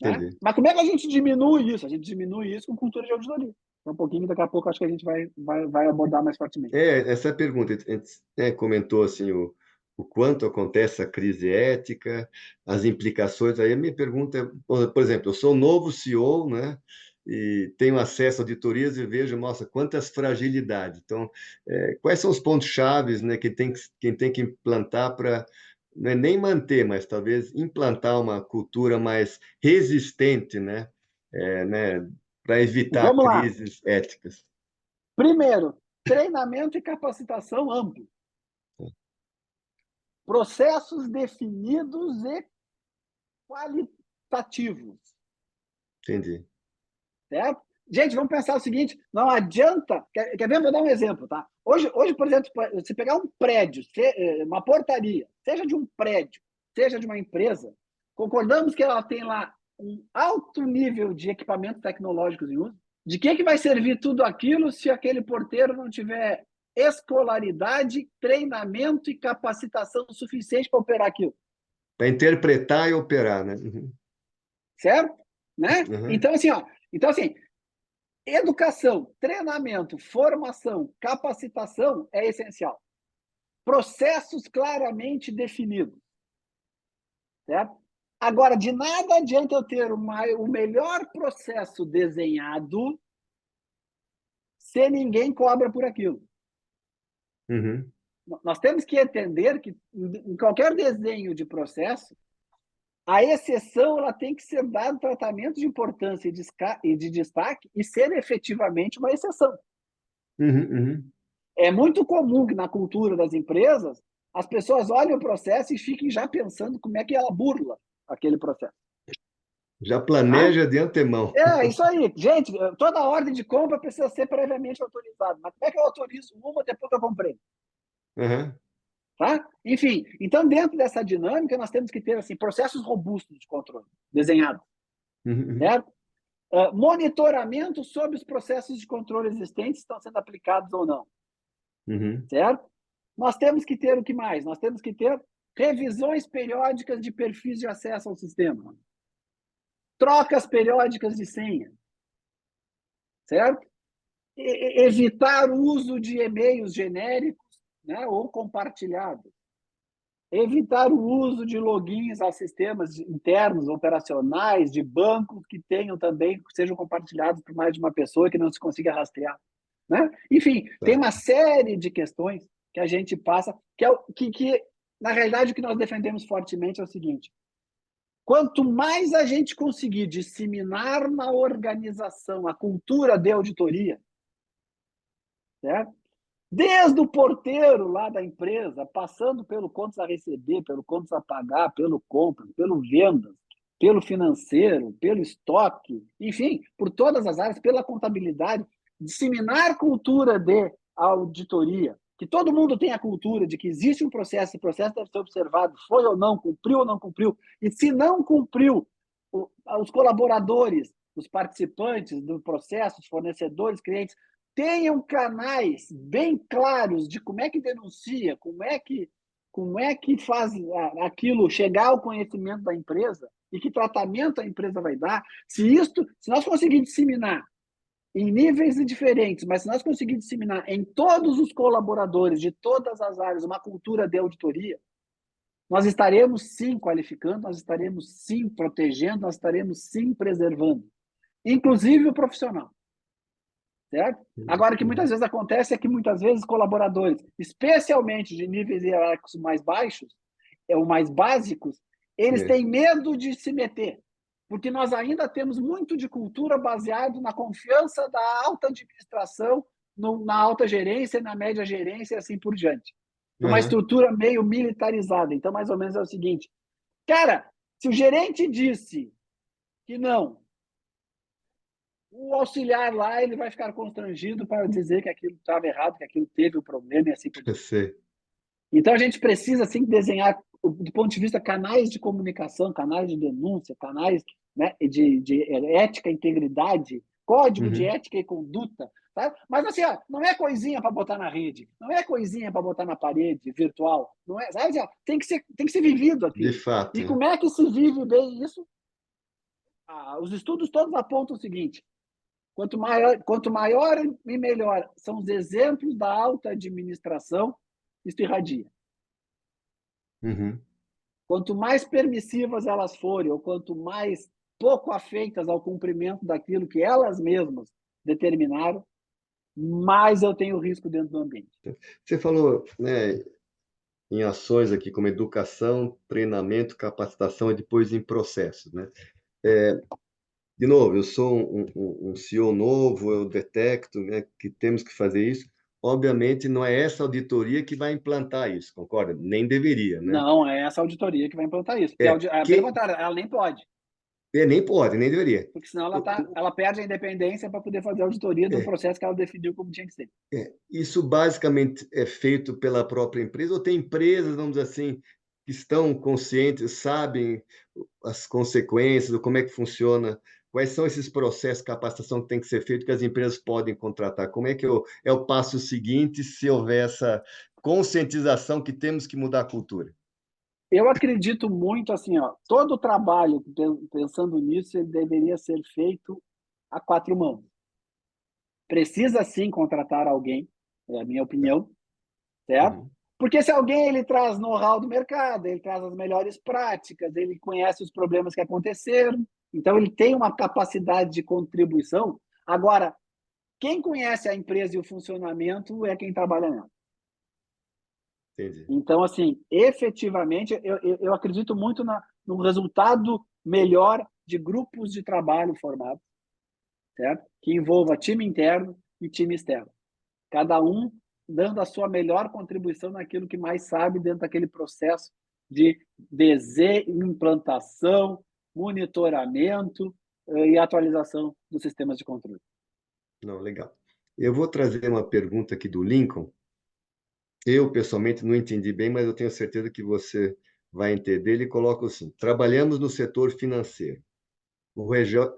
Né? entendi. Mas como é que a gente diminui isso? A gente diminui isso com cultura de auditoria. Um pouquinho, daqui a pouco, acho que a gente vai abordar mais fortemente. Essa é a pergunta. A gente, comentou assim o quanto acontece a crise ética, as implicações. Aí a minha pergunta é, por exemplo, eu sou um novo CEO, né? E tenho acesso a auditorias e vejo, nossa, quantas fragilidades. Então, quais são os pontos chaves, né, que quem tem que implantar para não é nem manter, mas talvez implantar uma cultura mais resistente, né, para evitar Vamos lá. crises éticas. Primeiro, treinamento e capacitação amplo. Processos definidos e qualitativos. Entendi. Certo? Gente, vamos pensar o seguinte: não adianta. Quer ver? Vou dar um exemplo. Tá? Hoje, por exemplo, se pegar um prédio, uma portaria, seja de um prédio, seja de uma empresa, concordamos que ela tem lá um alto nível de equipamentos tecnológicos em uso. De que vai servir tudo aquilo se aquele porteiro não tiver escolaridade, treinamento e capacitação suficiente para operar aquilo? Para interpretar e operar, né? Uhum. Certo? Né? Uhum. Então, assim, educação, treinamento, formação, capacitação é essencial. Processos claramente definidos. Certo? Agora, de nada adianta eu ter o melhor processo desenhado se ninguém cobra por aquilo. Uhum. Nós temos que entender que em qualquer desenho de processo, a exceção ela tem que ser dada tratamento de importância e de destaque e ser efetivamente uma exceção. Uhum. Uhum. É muito comum que na cultura das empresas as pessoas olhem o processo e fiquem já pensando como é que ela burla aquele processo. Já Tá? planeja de antemão. É isso aí. Gente, toda ordem de compra precisa ser previamente autorizada. Mas como é que eu autorizo uma depois que eu comprei? Uhum. Tá? Enfim, então dentro dessa dinâmica nós temos que ter assim, processos robustos de controle, desenhados. Uhum. Certo? Monitoramento sobre os processos de controle existentes estão sendo aplicados ou não. Uhum. Certo? Nós temos que ter o que mais? Nós temos que ter revisões periódicas de perfis de acesso ao sistema, trocas periódicas de senha, certo? Evitar o uso de e-mails genéricos, né, ou compartilhados. Evitar o uso de logins a sistemas internos, operacionais, de bancos que tenham também, sejam compartilhados por mais de uma pessoa que não se consiga rastrear. Né? Enfim, tem Tá. uma série de questões que a gente passa, que na realidade, o que nós defendemos fortemente é o seguinte: quanto mais a gente conseguir disseminar na organização a cultura de auditoria, certo? Desde o porteiro lá da empresa, passando pelo contas a receber, pelo contas a pagar, pelo compra, pelo vendas, pelo financeiro, pelo estoque, enfim, por todas as áreas, pela contabilidade, disseminar cultura de auditoria, que todo mundo tenha a cultura de que existe um processo, esse processo deve ser observado, foi ou não cumpriu, e se não cumpriu, os colaboradores, os participantes do processo, os fornecedores, clientes, tenham canais bem claros de como é que denuncia, como é que como é que faz aquilo chegar ao conhecimento da empresa e que tratamento a empresa vai dar. Se nós conseguirmos disseminar em níveis diferentes, mas se nós conseguirmos disseminar em todos os colaboradores de todas as áreas uma cultura de auditoria, nós estaremos sim qualificando, nós estaremos sim protegendo, nós estaremos sim preservando, inclusive o profissional. Certo? Agora, o que muitas vezes acontece é que muitas vezes colaboradores, especialmente de níveis hierárquicos mais baixos, ou mais básicos, eles têm medo de se meter, porque nós ainda temos muito de cultura baseado na confiança da alta administração, na alta gerência, na média gerência e assim por diante. Uma estrutura meio militarizada. Então, mais ou menos é o seguinte, cara, se o gerente disse que não, o auxiliar lá ele vai ficar constrangido para dizer que aquilo estava errado, que aquilo teve um problema e assim por diante. Então, a gente precisa, assim, desenhar, do ponto de vista canais de comunicação, canais de denúncia, canais, né, de ética, integridade, código de ética e conduta, tá? Mas, assim, ó, não é coisinha para botar na rede, não é coisinha para botar na parede virtual, não é, sabe? Tem que ser vivido aqui. De fato. E como é que se vive bem isso? Os estudos todos apontam o seguinte: quanto maior e melhor são os exemplos da alta administração, isso irradia. Quanto mais permissivas elas forem, ou quanto mais pouco afeitas ao cumprimento daquilo que elas mesmas determinaram, mais eu tenho risco dentro do ambiente. Você falou, né, em ações aqui como educação, treinamento, capacitação e depois em processos, né? De novo, eu sou um CEO novo, eu detecto, né, que temos que fazer isso. Obviamente, não é essa auditoria que vai implantar isso, concorda? Nem deveria, né? Não é essa auditoria que vai implantar isso. Pelo contrário, ela nem pode. Nem pode, nem deveria. Porque senão ela perde a independência para poder fazer a auditoria do processo que ela definiu como tinha que ser. Isso basicamente é feito pela própria empresa, ou tem empresas, vamos dizer assim, que estão conscientes, sabem as consequências, como é que funciona, quais são esses processos de capacitação que tem que ser feito, que as empresas podem contratar? Como é que é o passo seguinte se houver essa conscientização que temos que mudar a cultura? Eu acredito muito assim, ó, todo o trabalho, pensando nisso, ele deveria ser feito a quatro mãos. Precisa sim contratar alguém, é a minha opinião, certo? Porque se alguém ele traz know-how do mercado, ele traz as melhores práticas, ele conhece os problemas que aconteceram, então ele tem uma capacidade de contribuição. Agora, quem conhece a empresa e o funcionamento é quem trabalha nela. Entendi. Então, assim, efetivamente, eu acredito muito no resultado melhor de grupos de trabalho formados, certo? Que envolva time interno e time externo. Cada um dando a sua melhor contribuição naquilo que mais sabe dentro daquele processo de desenho, implantação, monitoramento e atualização dos sistemas de controle. Não, legal. Eu vou trazer uma pergunta aqui do Lincoln. Eu, pessoalmente, não entendi bem, mas eu tenho certeza que você vai entender. Ele coloca assim: trabalhamos no setor financeiro. O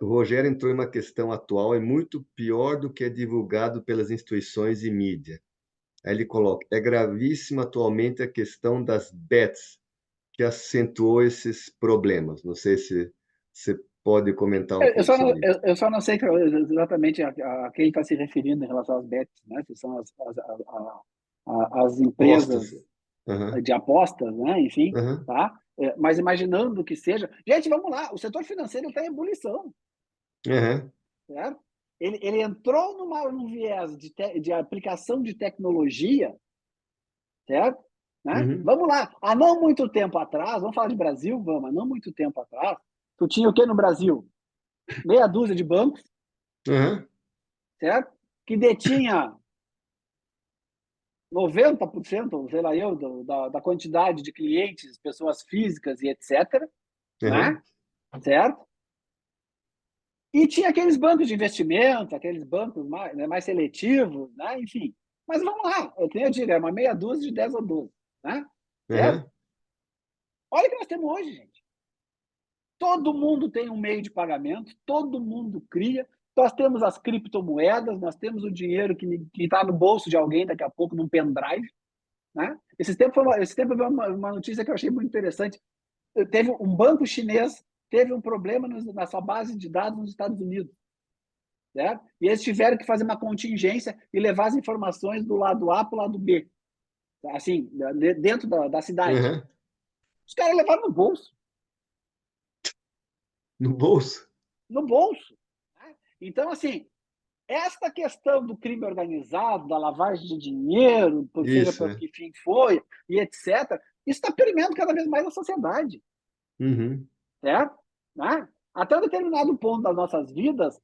Rogério entrou em uma questão atual, é muito pior do que é divulgado pelas instituições e mídia. Aí ele coloca: é gravíssima atualmente a questão das bets, que acentuou esses problemas. Não sei se você pode comentar um pouco sobre isso. Eu só não sei exatamente a quem está se referindo em relação às bets, né? Que são as empresas de apostas, né? Enfim, tá? Mas imaginando que seja... Gente, vamos lá, o setor financeiro está em ebulição. Certo? Ele entrou num viés de aplicação de tecnologia, certo? Né? Vamos lá, há não muito tempo atrás, vamos falar de Brasil, há não muito tempo atrás, tu tinha o que no Brasil? Meia dúzia de bancos, certo? Que detinha 90%, sei lá eu, da quantidade de clientes, pessoas físicas e etc. Né? Certo? E tinha aqueles bancos de investimento, aqueles bancos mais seletivos, né? Enfim. Mas vamos lá, eu digo, é uma meia dúzia de 10 ou 12. Né? Certo? Olha o que nós temos hoje, gente. Todo mundo tem um meio de pagamento, todo mundo cria. Nós temos as criptomoedas, nós temos o dinheiro que está no bolso de alguém daqui a pouco, num pendrive. né? Esse tempo eu vi uma notícia que eu achei muito interessante. Teve um banco chinês teve um problema na sua base de dados nos Estados Unidos, certo? E eles tiveram que fazer uma contingência e levar as informações do lado A para o lado B, assim, dentro da cidade. Uhum. Os caras levaram no bolso. No bolso? No bolso. Né? Então, assim, esta questão do crime organizado, da lavagem de dinheiro, seja Isso, para que fim foi, e etc., isso está permeando cada vez mais a sociedade. Uhum. Certo? Né? Até um determinado ponto das nossas vidas,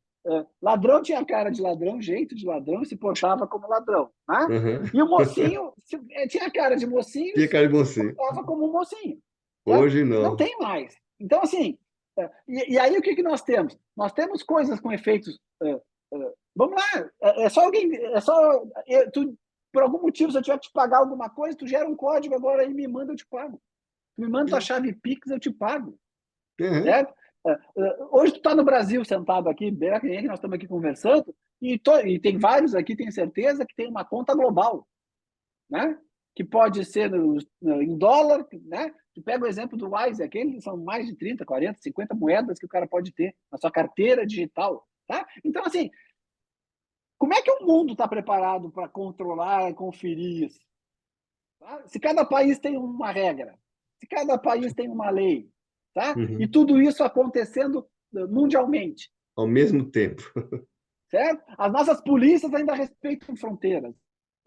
ladrão tinha cara de ladrão, jeito de ladrão, e se portava como ladrão. Né? Uhum. E o mocinho tinha cara de mocinho e Tinha se cara de você. portava como um mocinho. Certo? Hoje Não não. tem mais. Então, assim, e aí o que nós temos? Nós temos coisas com efeitos. Vamos lá, é só alguém. Por algum motivo, se eu tiver que te pagar alguma coisa, tu gera um código agora e me manda, eu te pago. Tu me manda tua chave Pix, eu te pago. Uhum. Certo? Hoje tu está no Brasil sentado aqui, bem que nós estamos aqui conversando, e tem vários aqui, tenho certeza, que tem uma conta global, né? Que pode ser em dólar, né? Tu pega o exemplo do Wise, aquele são mais de 30, 40, 50 moedas que o cara pode ter na sua carteira digital, tá? Então, assim, como é que o mundo está preparado para controlar e conferir isso? Tá? Se cada país tem uma regra, se cada país tem uma lei, tá? E Uhum. tudo isso acontecendo mundialmente, Ao mesmo tempo. certo? As nossas polícias ainda respeitam fronteiras.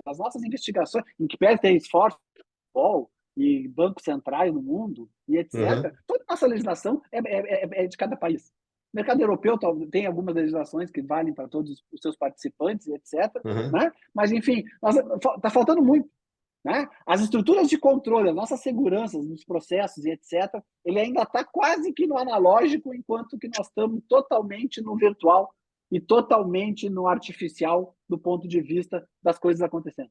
As nossas investigações, em que pese ter esforço e bancos centrais no mundo, e etc., Uhum. toda a nossa legislação é de cada país. O mercado europeu tem algumas legislações que valem para todos os seus participantes, etc. Uhum. Né? Mas, enfim, está faltando muito. Né? As estruturas de controle, as nossas seguranças nos processos e etc., ele ainda está quase que no analógico, enquanto que nós estamos totalmente no virtual e totalmente no artificial do ponto de vista das coisas acontecendo.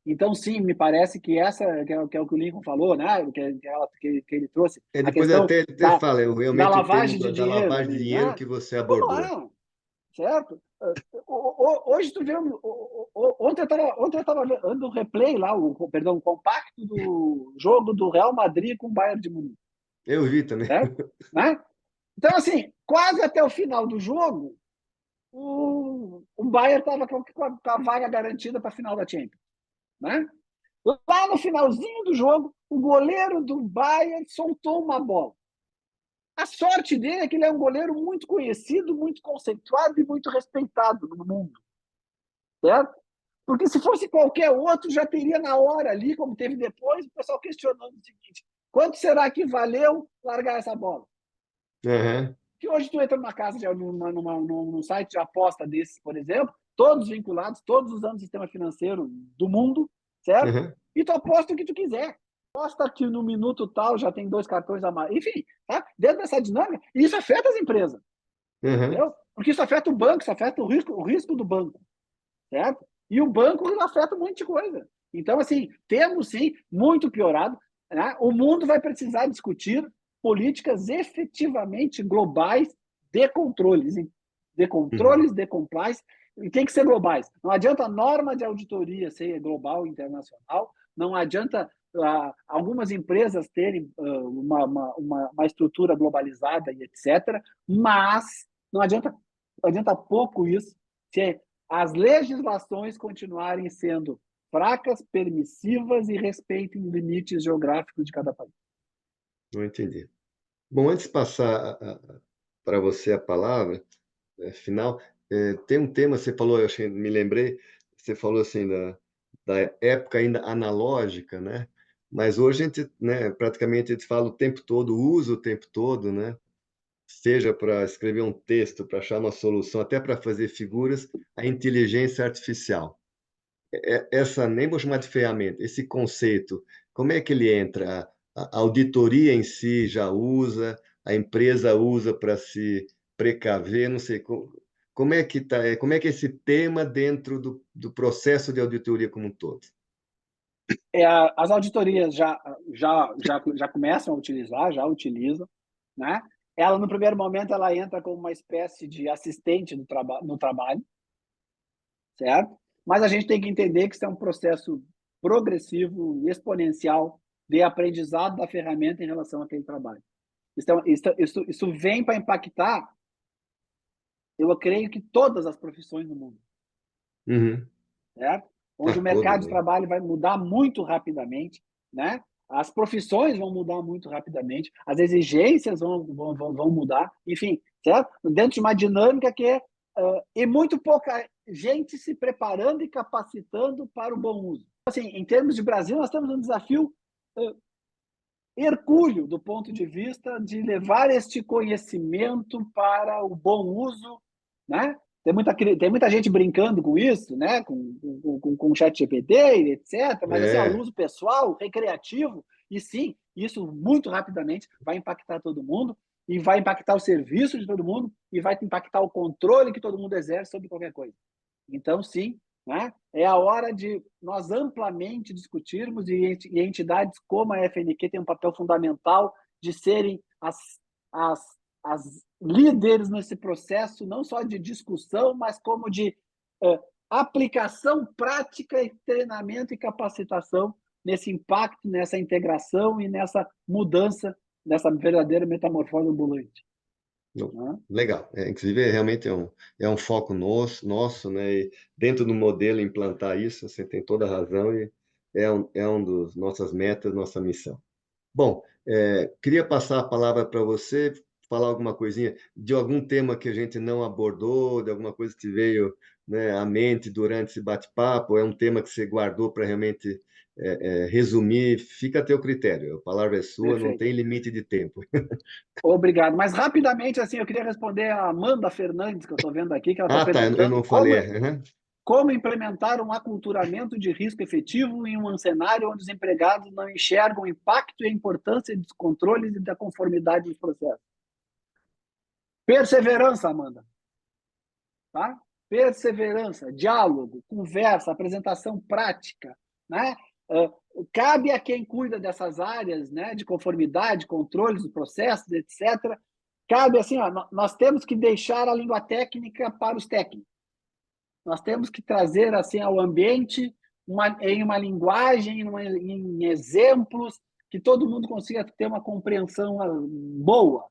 Então, sim, me parece que essa que é o que o Lincoln falou, né? que ele trouxe, a Depois questão até fala, eu da realmente o termo lavagem de da dinheiro. lavagem de dinheiro Né? que você Vamos abordou. lá, certo? Hoje tu vê, ontem eu estava vendo o replay lá, o compacto do jogo do Real Madrid com o Bayern de Munique, Eu vi também. certo? Né? Então, assim, quase até o final do jogo, o Bayern estava com a vaga garantida para a final da Champions. Né? Lá no finalzinho do jogo, o goleiro do Bayern soltou uma bola. A sorte dele é que ele é um goleiro muito conhecido, muito conceituado e muito respeitado no mundo. Certo? Porque se fosse qualquer outro, já teria na hora ali, como teve depois, o pessoal questionando o seguinte: quanto será que valeu largar essa bola? Uhum. Que hoje tu entra numa casa, num site de aposta desses, por exemplo, todos vinculados, todos usando o sistema financeiro do mundo, certo? Uhum. E tu aposta o que tu quiser. Aposta que no minuto tal já tem 2 cartões a mais. Enfim, tá? Dentro dessa dinâmica, e isso afeta as empresas, Uhum. entendeu? Porque isso afeta o banco, isso afeta o risco do banco, certo? E o banco afeta um monte de coisa. Então, assim, temos sim muito piorado. Né? O mundo vai precisar discutir políticas efetivamente globais Uhum. de compliance, e tem que ser globais. Não adianta a norma de auditoria ser global, internacional, não adianta algumas empresas terem uma estrutura globalizada e etc., mas não adianta pouco isso se as legislações continuarem sendo fracas, permissivas e respeitem limites geográficos de cada país. Não entendi. Bom, antes de passar para você a palavra final, tem um tema, você falou, me lembrei, você falou assim da época ainda analógica, né? Mas hoje a gente, né, praticamente a gente fala o tempo todo, usa o tempo todo, né? Seja para escrever um texto, para achar uma solução, até para fazer figuras, a inteligência artificial. Essa, nem vou chamar de ferramenta, esse conceito, como é que ele entra? A auditoria em si já usa, a empresa usa para se precaver, não sei como é que tá, como é que é esse tema dentro do processo de auditoria como um todo? As auditorias já começam a utilizar, já utilizam, né? Ela, no primeiro momento, ela entra como uma espécie de assistente no trabalho, certo? Mas a gente tem que entender que isso é um processo progressivo, exponencial de aprendizado da ferramenta em relação àquele trabalho. Isso vem para impactar, eu creio que todas as profissões do mundo, Uhum. certo? Onde o Todas, mercado de né? trabalho vai mudar muito rapidamente, né? As profissões vão mudar muito rapidamente, as exigências vão mudar, enfim, certo? Dentro de uma dinâmica que é e muito pouca gente se preparando e capacitando para o bom uso. Assim, em termos de Brasil, nós temos um desafio hercúleo do ponto de vista de levar este conhecimento para o bom uso, né? Tem muita gente brincando com isso, né? Com chat GPT, etc. Mas assim, o É, uso pessoal, recreativo, e sim, isso muito rapidamente vai impactar todo mundo e vai impactar o serviço de todo mundo e vai impactar o controle que todo mundo exerce sobre qualquer coisa. Então, sim, né? É a hora de nós amplamente discutirmos e entidades como a FNQ têm um papel fundamental de serem as, as líderes nesse processo, não só de discussão, mas como de aplicação prática e treinamento e capacitação nesse impacto, nessa integração e nessa mudança, nessa verdadeira metamorfose ambulante. Né? legal. Inclusive, realmente é um foco nosso, né? E dentro do modelo implantar isso, você tem toda a razão e é um dos nossas metas, nossa missão. Bom, queria passar a palavra para você, falar alguma coisinha de algum tema que a gente não abordou, de alguma coisa que te veio, né, à mente durante esse bate-papo, é um tema que você guardou para realmente resumir, fica a teu critério, a palavra é sua, não Perfeito. tem limite de tempo. Obrigado. Mas rapidamente, assim, eu queria responder a Amanda Fernandes, que eu estou vendo aqui, que ela está Ah, tá, eu perguntando não falei. Uhum. como implementar um aculturamento de risco efetivo em um cenário onde os empregados não enxergam o impacto e a importância dos controles e da conformidade dos processos. Perseverança, Amanda. Tá? Perseverança, diálogo, conversa, apresentação prática, né? Cabe a quem cuida dessas áreas, né, de conformidade, controles dos processos, etc. Cabe assim, ó, nós temos que deixar a língua técnica para os técnicos. Nós temos que trazer assim ao ambiente em uma linguagem, em exemplos que todo mundo consiga ter uma compreensão boa,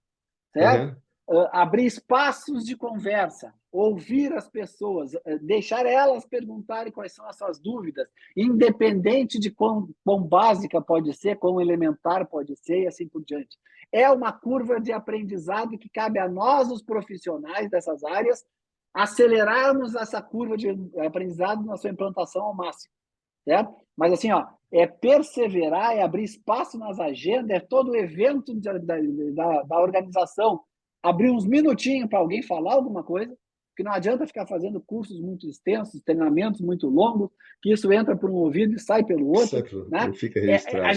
certo? Uhum. Abrir espaços de conversa, ouvir as pessoas, deixar elas perguntarem quais são as suas dúvidas, independente de quão básica pode ser, quão elementar pode ser, e assim por diante. É uma curva de aprendizado que cabe a nós, os profissionais dessas áreas, acelerarmos essa curva de aprendizado na sua implantação ao máximo, certo? Mas assim, ó, é perseverar, é abrir espaço nas agendas, é todo o evento da organização, abrir uns minutinhos para alguém falar alguma coisa, que não adianta ficar fazendo cursos muito extensos, treinamentos muito longos, que isso entra por um ouvido e sai pelo outro, Certo, né? não fica registrado. A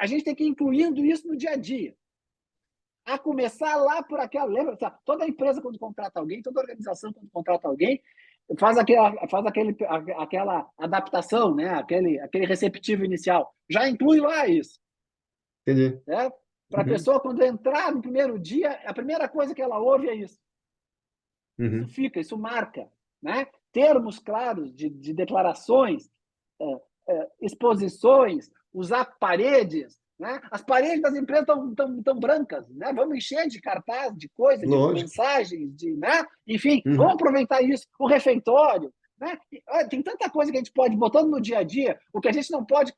gente tem que ir incluindo isso no dia a dia. A começar lá por aquela. Lembra? Toda empresa, quando contrata alguém, toda organização, quando contrata alguém, aquela adaptação, né? aquele receptivo inicial. Já inclui lá isso. Entendi. Né? Para a Uhum. pessoa, quando entrar no primeiro dia, a primeira coisa que ela ouve é isso. Isso Uhum. fica, isso marca. Né? Termos claros de declarações, exposições, usar paredes. Né? As paredes das empresas estão brancas. Né? Vamos encher de cartaz, de coisa, de Lógico. mensagens, né? Enfim, vamos Uhum. aproveitar isso. O refeitório. Né? Tem tanta coisa que a gente pode, botando no dia a dia, o que a gente não pode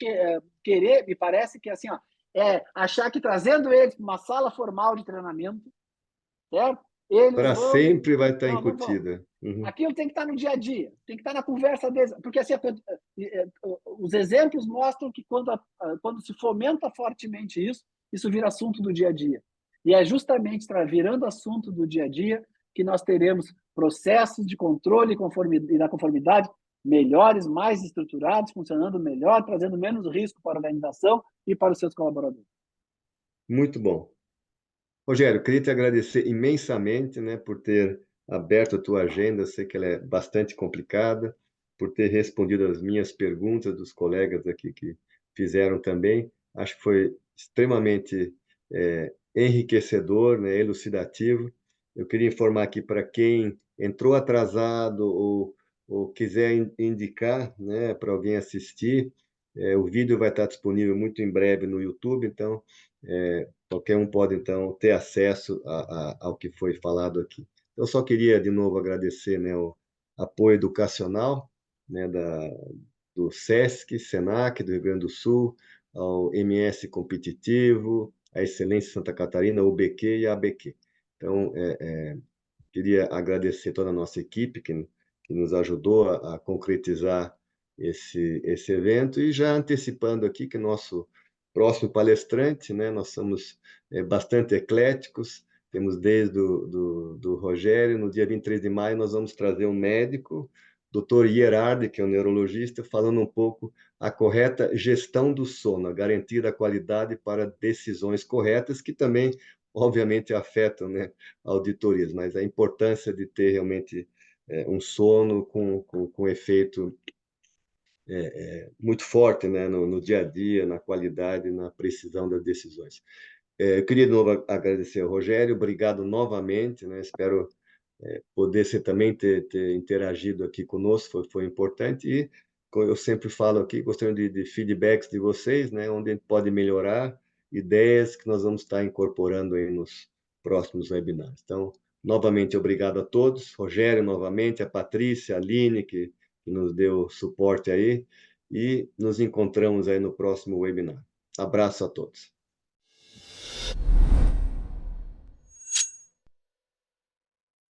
querer, me parece que assim, ó, é achar que trazendo eles para uma sala formal de treinamento, certo? Eles Para vão. sempre vai estar Não vão. incutida. Uhum. Aquilo tem que estar no dia a dia, tem que estar na conversa deles, porque assim, os exemplos mostram que quando se fomenta fortemente isso vira assunto do dia a dia. E é justamente virando assunto do dia a dia que nós teremos processos de controle e da conformidade melhores, mais estruturados, funcionando melhor, trazendo menos risco para a organização e para os seus colaboradores. Muito bom. Rogério, queria te agradecer imensamente, né, por ter aberto a tua agenda. Eu sei que ela é bastante complicada, por ter respondido as minhas perguntas, dos colegas aqui que fizeram também. Acho que foi extremamente enriquecedor, né, elucidativo. Eu queria informar aqui para quem entrou atrasado ou quiser indicar, né, para alguém assistir, O vídeo vai estar disponível muito em breve no YouTube, então qualquer um pode então ter acesso ao que foi falado aqui. Eu só queria de novo agradecer, né, o apoio educacional, né, do SESC, SENAC do Rio Grande do Sul, ao MS Competitivo, a Excelência Santa Catarina, o UBQ e a ABQ. Então, queria agradecer toda a nossa equipe que nos ajudou a concretizar esse evento e já antecipando aqui que nosso próximo palestrante, né, nós somos bastante ecléticos, temos desde do Rogério, no dia 23 de maio nós vamos trazer um médico, Dr. Gerard, que é um neurologista, falando um pouco a correta gestão do sono, a garantia da qualidade para decisões corretas, que também, obviamente, afetam, né, auditorias, mas a importância de ter realmente um sono com efeito muito forte, né, no dia a dia, na qualidade, na precisão das decisões. Eu queria de novo agradecer ao Rogério, obrigado novamente, né, espero poder você também ter interagido aqui conosco, foi importante, e como eu sempre falo aqui, gostaria de feedbacks de vocês, né, onde a gente pode melhorar, ideias que nós vamos estar incorporando aí nos próximos webinars. Então, novamente, obrigado a todos, Rogério, novamente, a Patrícia, a Aline, que nos deu suporte aí, e nos encontramos aí no próximo webinar. Abraço a todos.